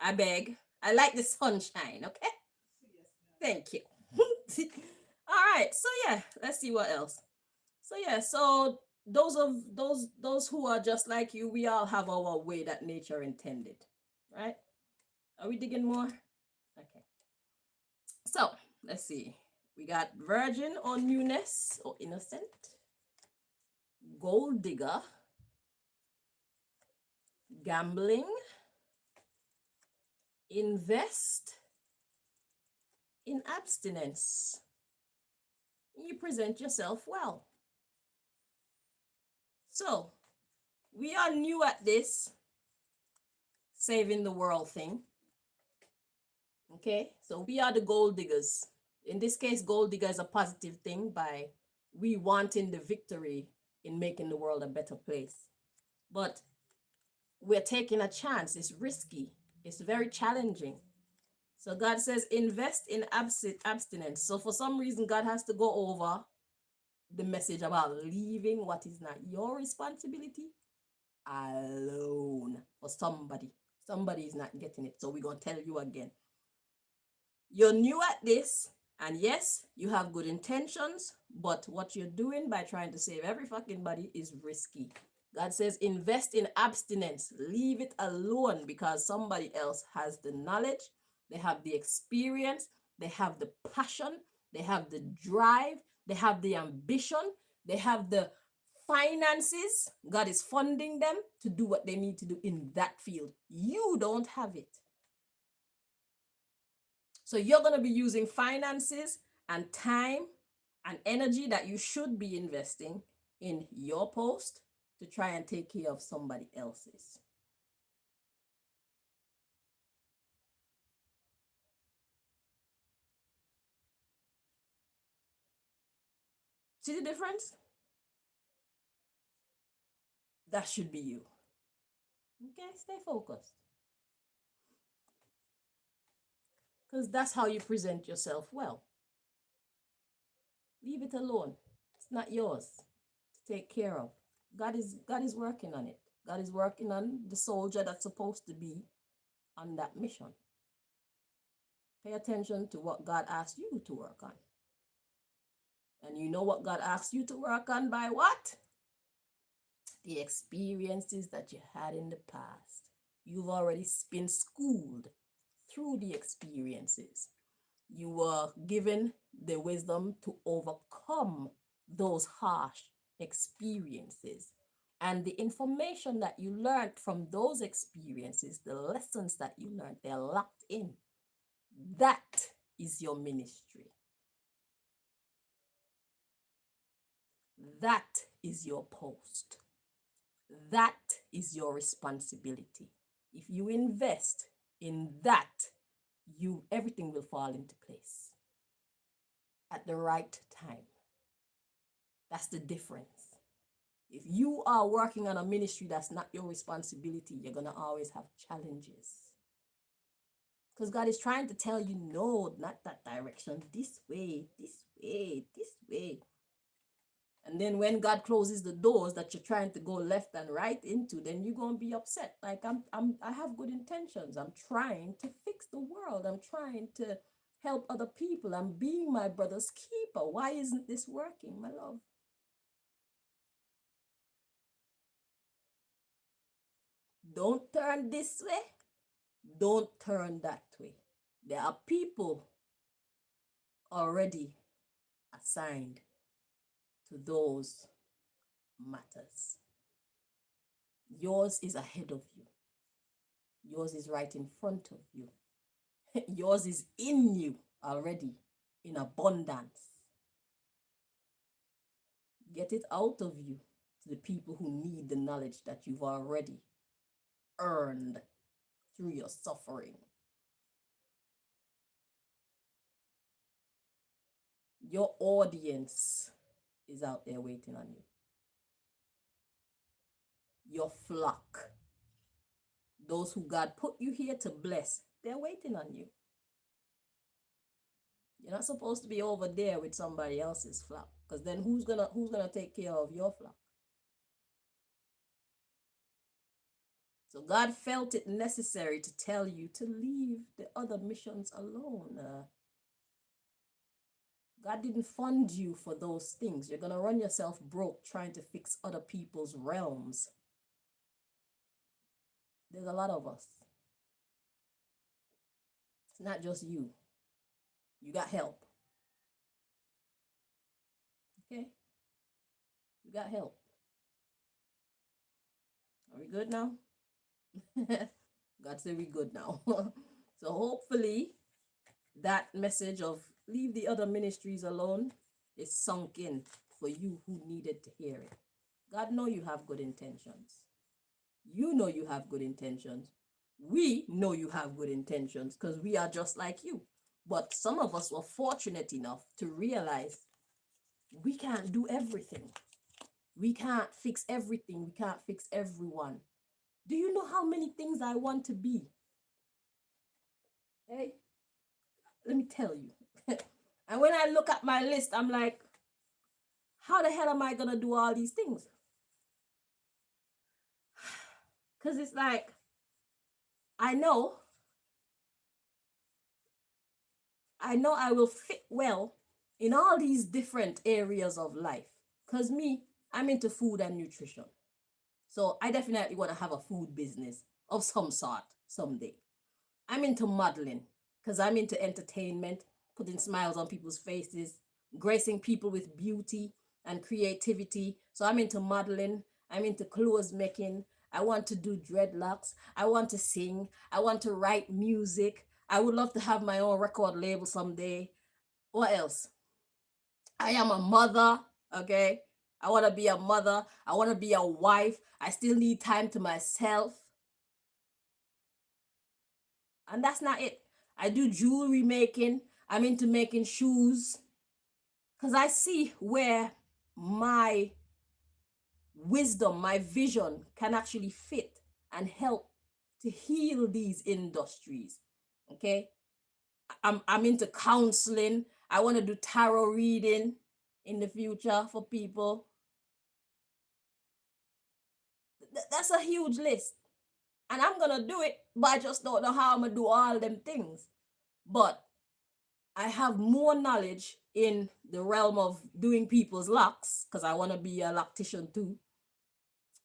I beg. I like the sunshine, okay? Thank you. All right. So yeah, let's see what else. So yeah, so those who are just like you, we all have our way that nature intended, right? Are we digging more? Okay. So let's see. We got virgin or newness or innocent, gold digger, gambling, invest in abstinence. You present yourself well. So we are new at this saving the world thing. Okay, so we are the gold diggers. In this case, gold digger is a positive thing by we wanting the victory in making the world a better place. But we're taking a chance. It's risky. It's very challenging. So God says, invest in abstinence. So for some reason, God has to go over the message about leaving what is not your responsibility alone for somebody. Somebody is not getting it. So we're going to tell you again. You're new at this, and yes, you have good intentions, but what you're doing by trying to save every fucking body is risky. God says, invest in abstinence. Leave it alone, because somebody else has the knowledge, they have the experience, they have the passion, they have the drive, they have the ambition, they have the finances. God is funding them to do what they need to do in that field. You don't have it. So you're going to be using finances and time and energy that you should be investing in your post to try and take care of somebody else's. See the difference? That should be you. Okay, stay focused. Because that's how you present yourself well. Leave it alone. It's not yours to take care of. God is working on it. God is working on the soldier that's supposed to be on that mission. Pay attention to what God asked you to work on. And you know what God asked you to work on by what? The experiences that you had in the past. You've already been schooled through the experiences. You were given the wisdom to overcome those harsh experiences. And the information that you learned from those experiences, the lessons that you learned, they're locked in. That is your ministry. That is your post. That is your responsibility. If you invest in that, everything will fall into place at the right time. That's the difference. If you are working on a ministry that's not your responsibility, you're going to always have challenges. Because God is trying to tell you, no, not that direction, this way, this way, this way. And then when God closes the doors that you're trying to go left and right into, then you're going to be upset. Like, I have good intentions. I'm trying to fix the world. I'm trying to help other people. I'm being my brother's keeper. Why isn't this working, my love? Don't turn this way. Don't turn that way. There are people already assigned to those matters. Yours is ahead of you. Yours is right in front of you. Yours is in you already in abundance. Get it out of you to the people who need the knowledge that you've already earned through your suffering. Your audience is out there waiting on you. Your flock, those who God put you here to bless, they're waiting on you. You're not supposed to be over there with somebody else's flock, because then who's gonna take care of your flock? So God felt it necessary to tell you to leave the other missions alone. God didn't fund you for those things. You're gonna run yourself broke trying to fix other people's realms. There's a lot of us. It's not just you. You got help. Okay? You got help. Are we good now? God said we good now. So hopefully that message of leave the other ministries alone is sunk in for you who needed to hear it. God know you have good intentions. You know you have good intentions. We know you have good intentions because we are just like you. But some of us were fortunate enough to realize we can't do everything. We can't fix everything. We can't fix everyone. Do you know how many things I want to be? Hey, let me tell you. And when I look at my list, I'm like, how the hell am I going to do all these things? Because it's like, I know I will fit well in all these different areas of life. Because me, I'm into food and nutrition. So I definitely want to have a food business of some sort someday. I'm into modeling because I'm into entertainment, putting smiles on people's faces, gracing people with beauty and creativity. So I'm into modeling. I'm into clothes making. I want to do dreadlocks. I want to sing. I want to write music. I would love to have my own record label someday. What else? I am a mother, okay? I want to be a mother. I want to be a wife. I still need time to myself. And that's not it. I do jewelry making. I'm into making shoes. Because I see where my wisdom, my vision can actually fit and help to heal these industries. Okay. I'm into counseling. I want to do tarot reading in the future for people. That's a huge list. And I'm gonna do it, but I just don't know how I'm gonna do all them things. But I have more knowledge in the realm of doing people's locks, because I want to be a loctician too.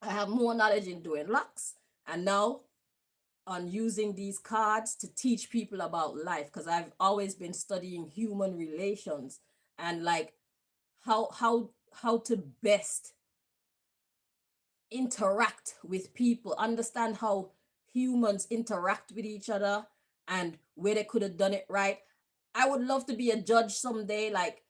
I have more knowledge in doing locks, and now on using these cards to teach people about life, because I've always been studying human relations and like how to best interact with people, understand how humans interact with each other and where they could have done it right. I would love to be a judge someday, like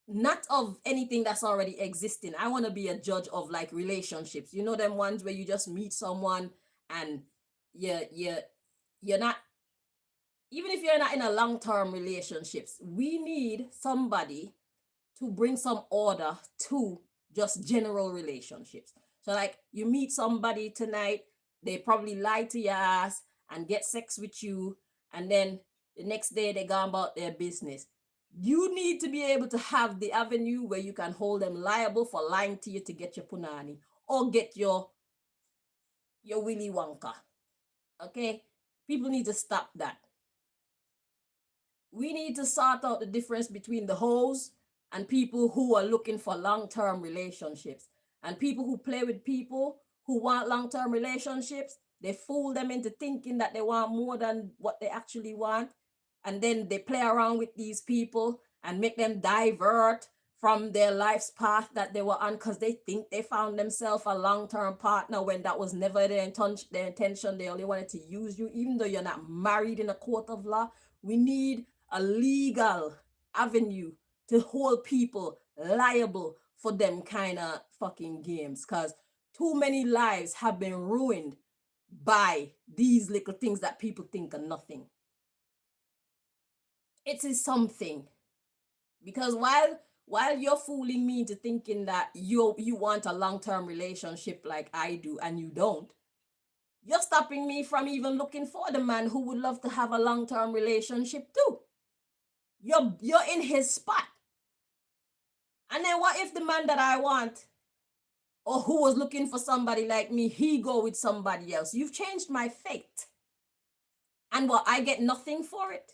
not of anything that's already existing. I want to be a judge of like relationships. You know them ones where you just meet someone and you're not, even if you're not in a long-term relationships, we need somebody to bring some order to just general relationships. So like you meet somebody tonight, they probably lie to your ass and get sex with you, and then the next day they go about their business. You need to be able to have the avenue where you can hold them liable for lying to you to get your punani or get your Willy Wonka. Okay? People need to stop that. We need to sort out the difference between the hoes and people who are looking for long-term relationships. And people who play with people who want long-term relationships, they fool them into thinking that they want more than what they actually want. And then they play around with these people and make them divert from their life's path that they were on because they think they found themselves a long-term partner when that was never their intention. They only wanted to use you, even though you're not married in a court of law. We need a legal avenue to hold people liable for them kind of fucking games, because too many lives have been ruined by these little things that people think are nothing. It is something, because while you're fooling me into thinking that you want a long-term relationship like I do and you don't, you're stopping me from even looking for the man who would love to have a long-term relationship too. You're in his spot. And then what if the man that I want or who was looking for somebody like me, he go with somebody else? You've changed my fate. And what, I get nothing for it?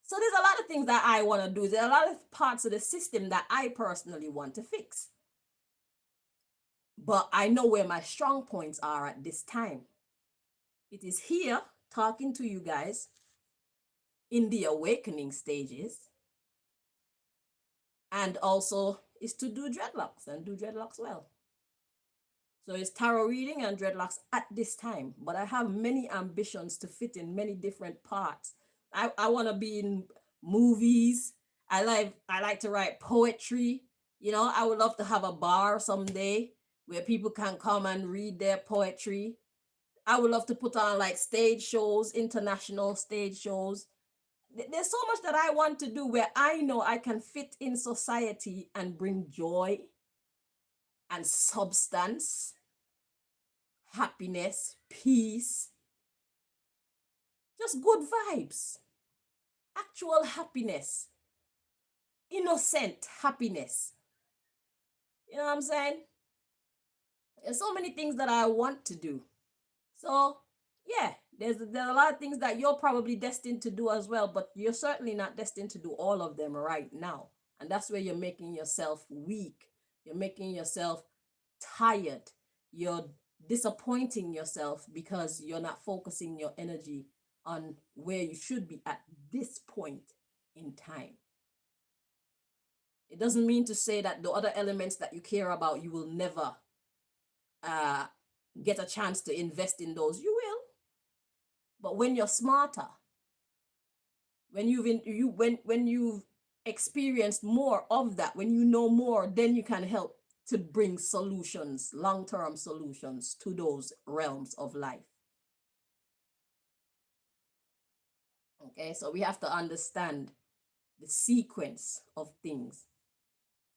So there's a lot of things that I want to do. There's a lot of parts of the system that I personally want to fix. But I know where my strong points are at this time. It is here talking to you guys in the awakening stages, and also is to do dreadlocks and do dreadlocks well. So it's tarot reading and dreadlocks at this time. But I have many ambitions to fit in many different parts. I want to be in movies. I like to write poetry. You know, I would love to have a bar someday where people can come and read their poetry. I would love to put on like stage shows, international stage shows. There's so much that I want to do where I know I can fit in society and bring joy and substance, happiness, peace, just good vibes, actual happiness, innocent happiness. You know what I'm saying? There's so many things that I want to do. So yeah, there's a lot of things that you're probably destined to do as well, but you're certainly not destined to do all of them right now. And that's where you're making yourself weak. You're making yourself tired. You're disappointing yourself because you're not focusing your energy on where you should be at this point in time. It doesn't mean to say that the other elements that you care about, you will never get a chance to invest in those. You will. But when you're smarter, when you've experienced more of that, when you know more, then you can help to bring solutions, long-term solutions to those realms of life. Okay, so we have to understand the sequence of things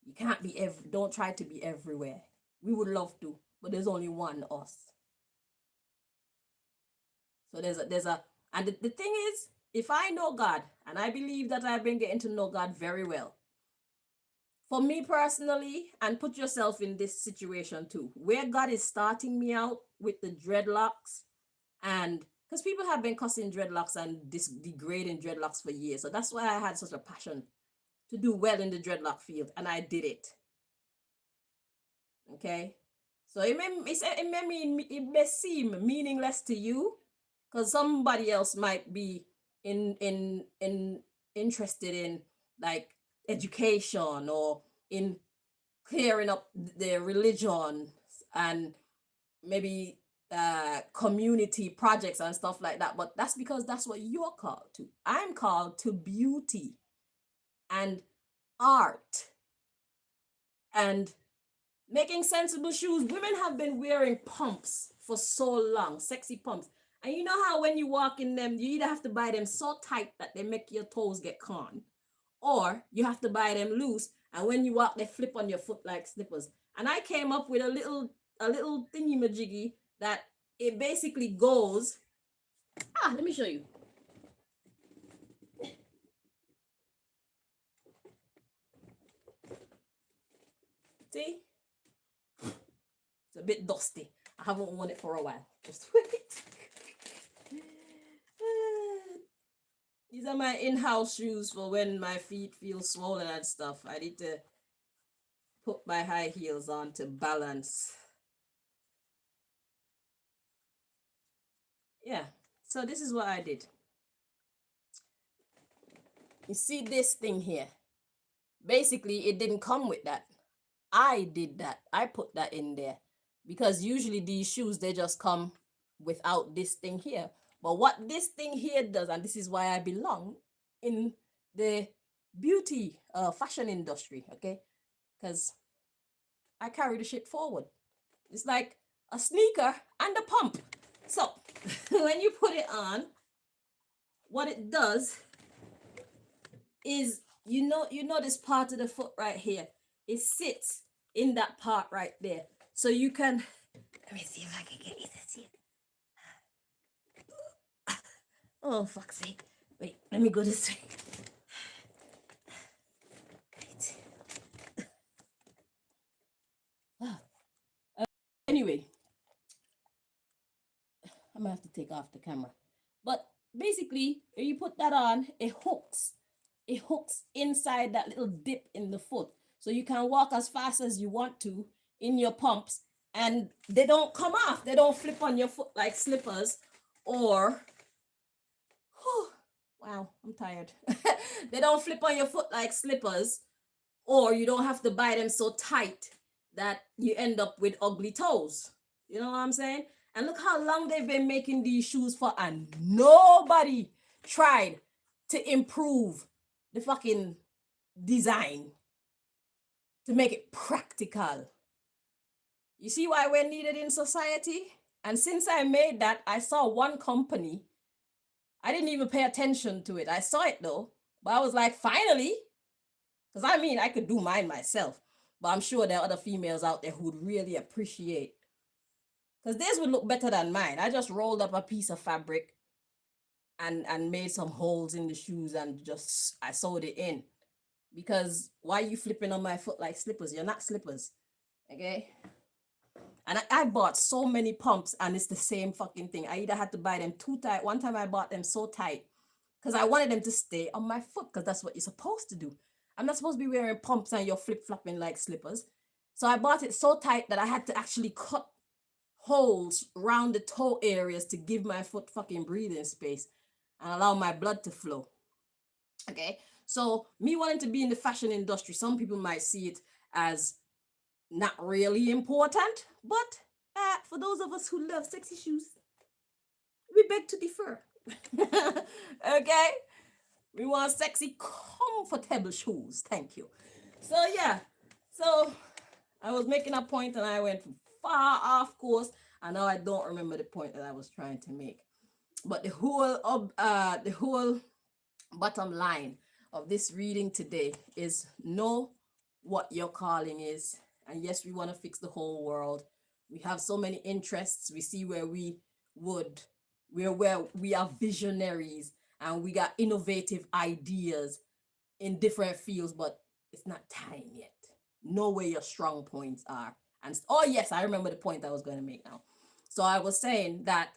You can't be don't try to be everywhere. We would love to, but there's only one us. So and the thing is, if I know God, and I believe that I've been getting to know God very well, for me personally, and put yourself in this situation too, where God is starting me out with the dreadlocks, and because people have been cussing dreadlocks and degrading dreadlocks for years, so that's why I had such a passion to do well in the dreadlock field, and I did it. Okay, so it may seem meaningless to you, because somebody else might be in interested in like education or in clearing up their religion and maybe community projects and stuff like that, but that's because that's what you're called to. I'm called to beauty and art and making sensible shoes. Women have been wearing pumps for so long, sexy pumps. And you know how when you walk in them, you either have to buy them so tight that they make your toes get caught, or you have to buy them loose, and when you walk, they flip on your foot like slippers. And I came up with a little thingy majiggy that it basically goes. Let me show you. See? It's a bit dusty. I haven't worn it for a while. Just wait. These are my in-house shoes for when my feet feel swollen and stuff. I need to put my high heels on to balance. Yeah, so this is what I did. You see this thing here? Basically, it didn't come with that. I did that. I put that in there because usually these shoes, they just come without this thing here. But what this thing here does, and this is why I belong in the beauty fashion industry, okay? Because I carry the shit forward. It's like a sneaker and a pump. So when you put it on, what it does is, you know this part of the foot right here, it sits in that part right there. So you can, let me see if I can get you to see it. Oh, fuck's sake. Wait, let me go this way. Anyway, I'm gonna have to take off the camera. But basically, when you put that on, it hooks. It hooks inside that little dip in the foot. So you can walk as fast as you want to in your pumps, and they don't come off. They don't flip on your foot like slippers, or wow, I'm tired. They don't flip on your foot like slippers, or you don't have to buy them so tight that you end up with ugly toes. You know what I'm saying? And look how long they've been making these shoes for, and nobody tried to improve the fucking design to make it practical. You see why we're needed in society? And since I made that, I saw one company. I didn't even pay attention to it. I saw it though, but I was like, finally. Because I mean, I could do mine myself, but I'm sure there are other females out there who would really appreciate. Because theirs would look better than mine. I just rolled up a piece of fabric and made some holes in the shoes and just, I sewed it in. Because why are you flipping on my foot like slippers? You're not slippers. Okay? And I bought so many pumps and it's the same fucking thing. I either had to buy them too tight. One time I bought them so tight because I wanted them to stay on my foot, because that's what you're supposed to do. I'm not supposed to be wearing pumps and you're flip-flopping like slippers. So I bought it so tight that I had to actually cut holes around the toe areas to give my foot fucking breathing space and allow my blood to flow. Okay? So me wanting to be in the fashion industry, some people might see it as not really important, but for those of us who love sexy shoes, we beg to differ. Okay? We want sexy, comfortable shoes. Thank you. So yeah, so I was making a point and I went far off course, and now I don't remember the point that I was trying to make. But the whole bottom line of this reading today is know what your calling is. And yes, we want to fix the whole world. We have so many interests. We see where we would, where we are visionaries and we got innovative ideas in different fields, but it's not time yet. Know where your strong points are. And oh yes, I remember the point I was going to make now. So I was saying that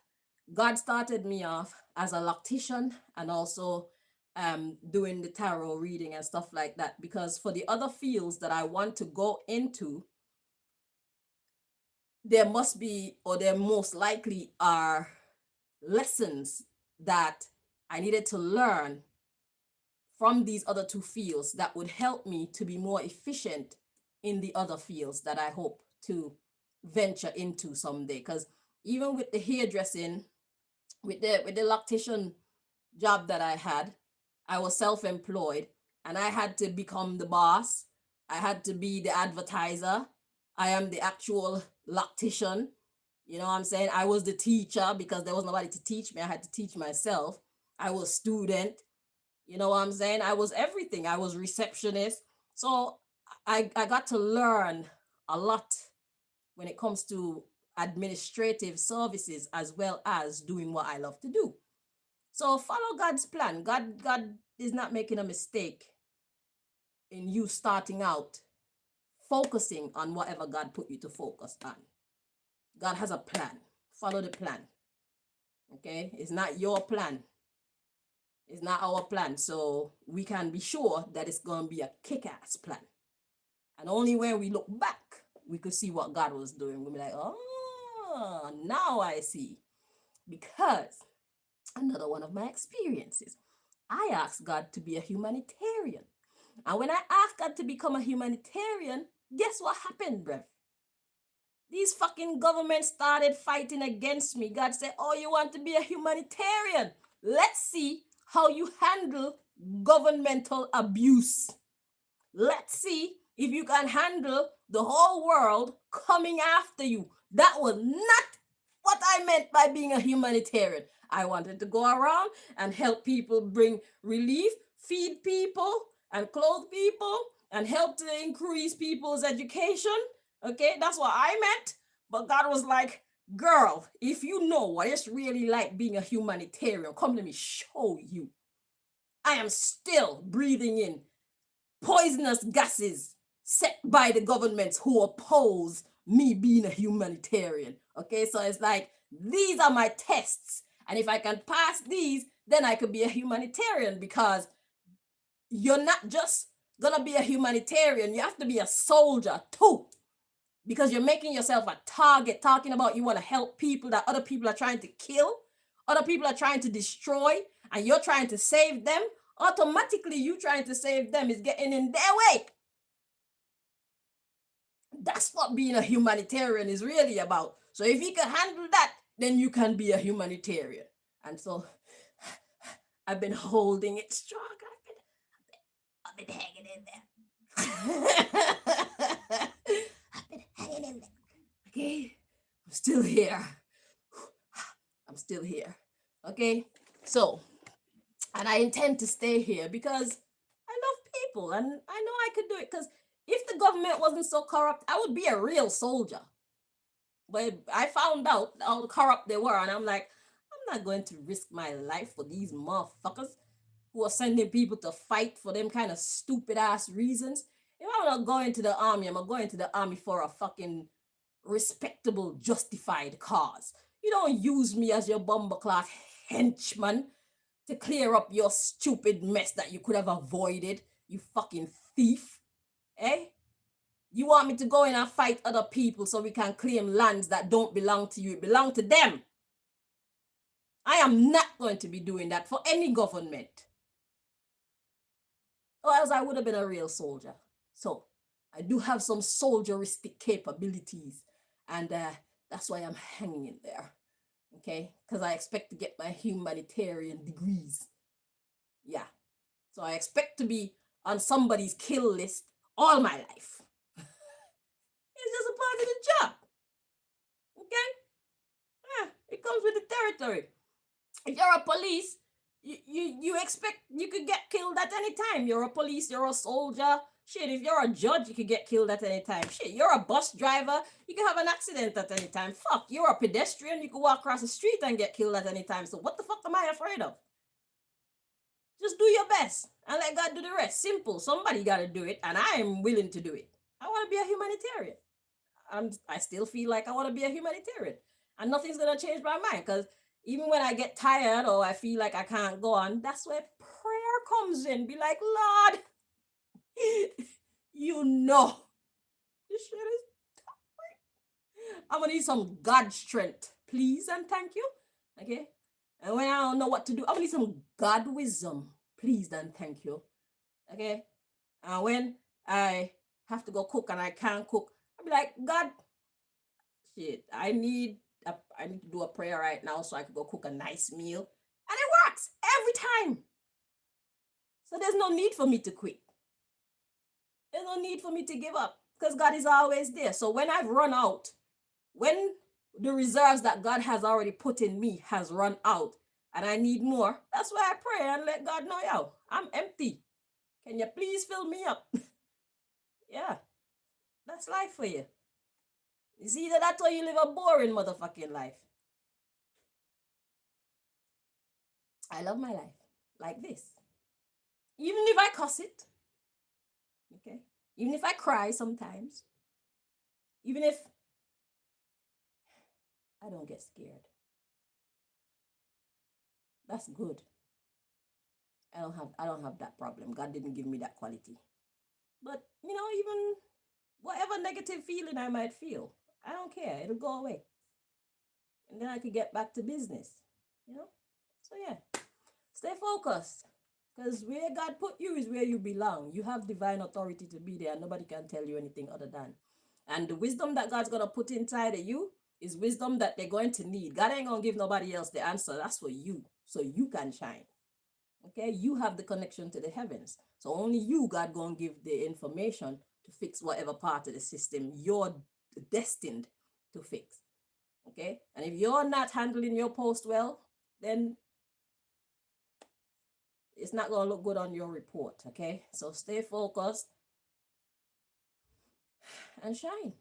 God started me off as a loctician and also doing the tarot reading and stuff like that, because for the other fields that I want to go into, there must be, or there most likely are lessons that I needed to learn from these other two fields that would help me to be more efficient in the other fields that I hope to venture into someday. Because even with the hairdressing, with the lactation job that I had, I was self-employed and I had to become the boss. I had to be the advertiser. I am the actual lactician. You know what I'm saying? I was the teacher because there was nobody to teach me. I had to teach myself. I was student. You know what I'm saying? I was everything. I was receptionist. So I got to learn a lot when it comes to administrative services as well as doing what I love to do. So follow God's plan. God is not making a mistake in you starting out focusing on whatever God put you to focus on. God has a plan. Follow the plan. Okay? It's not your plan. It's not our plan. So we can be sure that it's going to be a kick-ass plan. And only when we look back, we could see what God was doing. We'll be like, oh, now I see. Because another one of my experiences, I asked God to be a humanitarian. And when I asked God to become a humanitarian, guess what happened, bruv? These fucking governments started fighting against me. God said, oh, you want to be a humanitarian? Let's see how you handle governmental abuse. Let's see if you can handle the whole world coming after you. That was not what I meant by being a humanitarian. I wanted to go around and help people, bring relief, feed people, and clothe people, and help to increase people's education. Okay, that's what I meant. But God was like, girl, if you know what it's really like being a humanitarian, come let me show you. I am still breathing in poisonous gases set by the governments who oppose me being a humanitarian. Okay, so it's like, these are my tests. And if I can pass these, then I could be a humanitarian, because you're not just gonna be a humanitarian, you have to be a soldier too. Because you're making yourself a target, talking about you want to help people that other people are trying to kill, other people are trying to destroy, and you're trying to save them. Automatically, you trying to save them is getting in their way. That's what being a humanitarian is really about. So if you can handle that, then you can be a humanitarian. And so I've been holding it strong. I've been hanging in there. I've been hanging in there. Okay? I'm still here. I'm still here. Okay? So, and I intend to stay here because I love people and I know I could do it. Because if the government wasn't so corrupt, I would be a real soldier. But I found out how corrupt they were, and I'm like, I'm not going to risk my life for these motherfuckers who are sending people to fight for them kind of stupid ass reasons. If I'm not going to the army, I'm going to the army for a fucking respectable, justified cause. You don't use me as your bumbleclot henchman to clear up your stupid mess that you could have avoided, you fucking thief. Eh? You want me to go in and fight other people so we can claim lands that don't belong to you, it belong to them. I am not going to be doing that for any government. Or else I would have been a real soldier. So I do have some soldieristic capabilities, and that's why I'm hanging in there. Okay? Because I expect to get my humanitarian degrees. Yeah. So I expect to be on somebody's kill list all my life. It's just a part of the job. Okay? Yeah, it comes with the territory. If you're a police, you expect you could get killed at any time. You're a police, you're a soldier, Shit, if you're a judge, you could get killed at any time. Shit, you're a bus driver, you can have an accident at any time. Fuck, you're a pedestrian, you can walk across the street and get killed at any time. So what the fuck am I afraid of? Just do your best and let God do the rest. Simple. Somebody got to do it, and I am willing to do it. I want to be a humanitarian. I still feel like I want to be a humanitarian, and nothing's gonna change my mind. Because even when I get tired or I feel like I can't go on, that's where prayer comes in. Be like, Lord, you know, this shit is tough. I'm gonna need some God strength, please and thank you. Okay. And when I don't know what to do, I'm gonna need some God wisdom, please and thank you. Okay. And when I have to go cook and I can't cook, I'll be like, God, shit, I need to do a prayer right now so I can go cook a nice meal. And it works every time. So there's no need for me to quit. There's no need for me to give up because God is always there. So when I've run out, when the reserves that God has already put in me has run out and I need more, that's why I pray and let God know, yo, I'm empty. Can you please fill me up? Yeah, that's life for you. It's either that or you live a boring motherfucking life. I love my life like this. Even if I cuss it, okay? Even if I cry sometimes, even if I don't get scared. That's good. I don't have that problem. God didn't give me that quality. But, you know, even whatever negative feeling I might feel, I don't care. It'll go away. And then I could get back to business, you know? So, yeah, stay focused. Because where God put you is where you belong. You have divine authority to be there. And nobody can tell you anything other than. And the wisdom that God's going to put inside of you is wisdom that they're going to need. God ain't going to give nobody else the answer. That's for you. So you can shine. Okay? You have the connection to the heavens. So only you, God, going to give the information to fix whatever part of the system you're destined to fix. Okay? And if you're not handling your post well, then it's not going to look good on your report. Okay? So stay focused and shine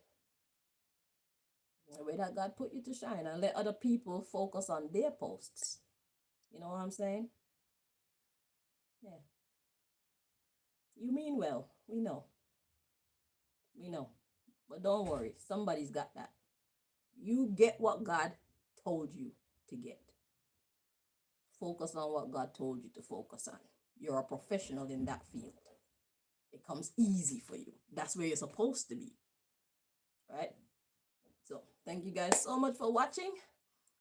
the way that God put you to shine, and let other people focus on their posts. You know what I'm saying? Yeah. You mean well. We know. But don't worry. Somebody's got that. You get what God told you to get. Focus on what God told you to focus on. You're a professional in that field. It comes easy for you. That's where you're supposed to be. Right? So, thank you guys so much for watching.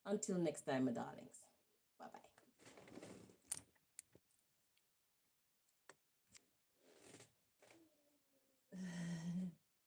Until next time, my darlings. Bye-bye.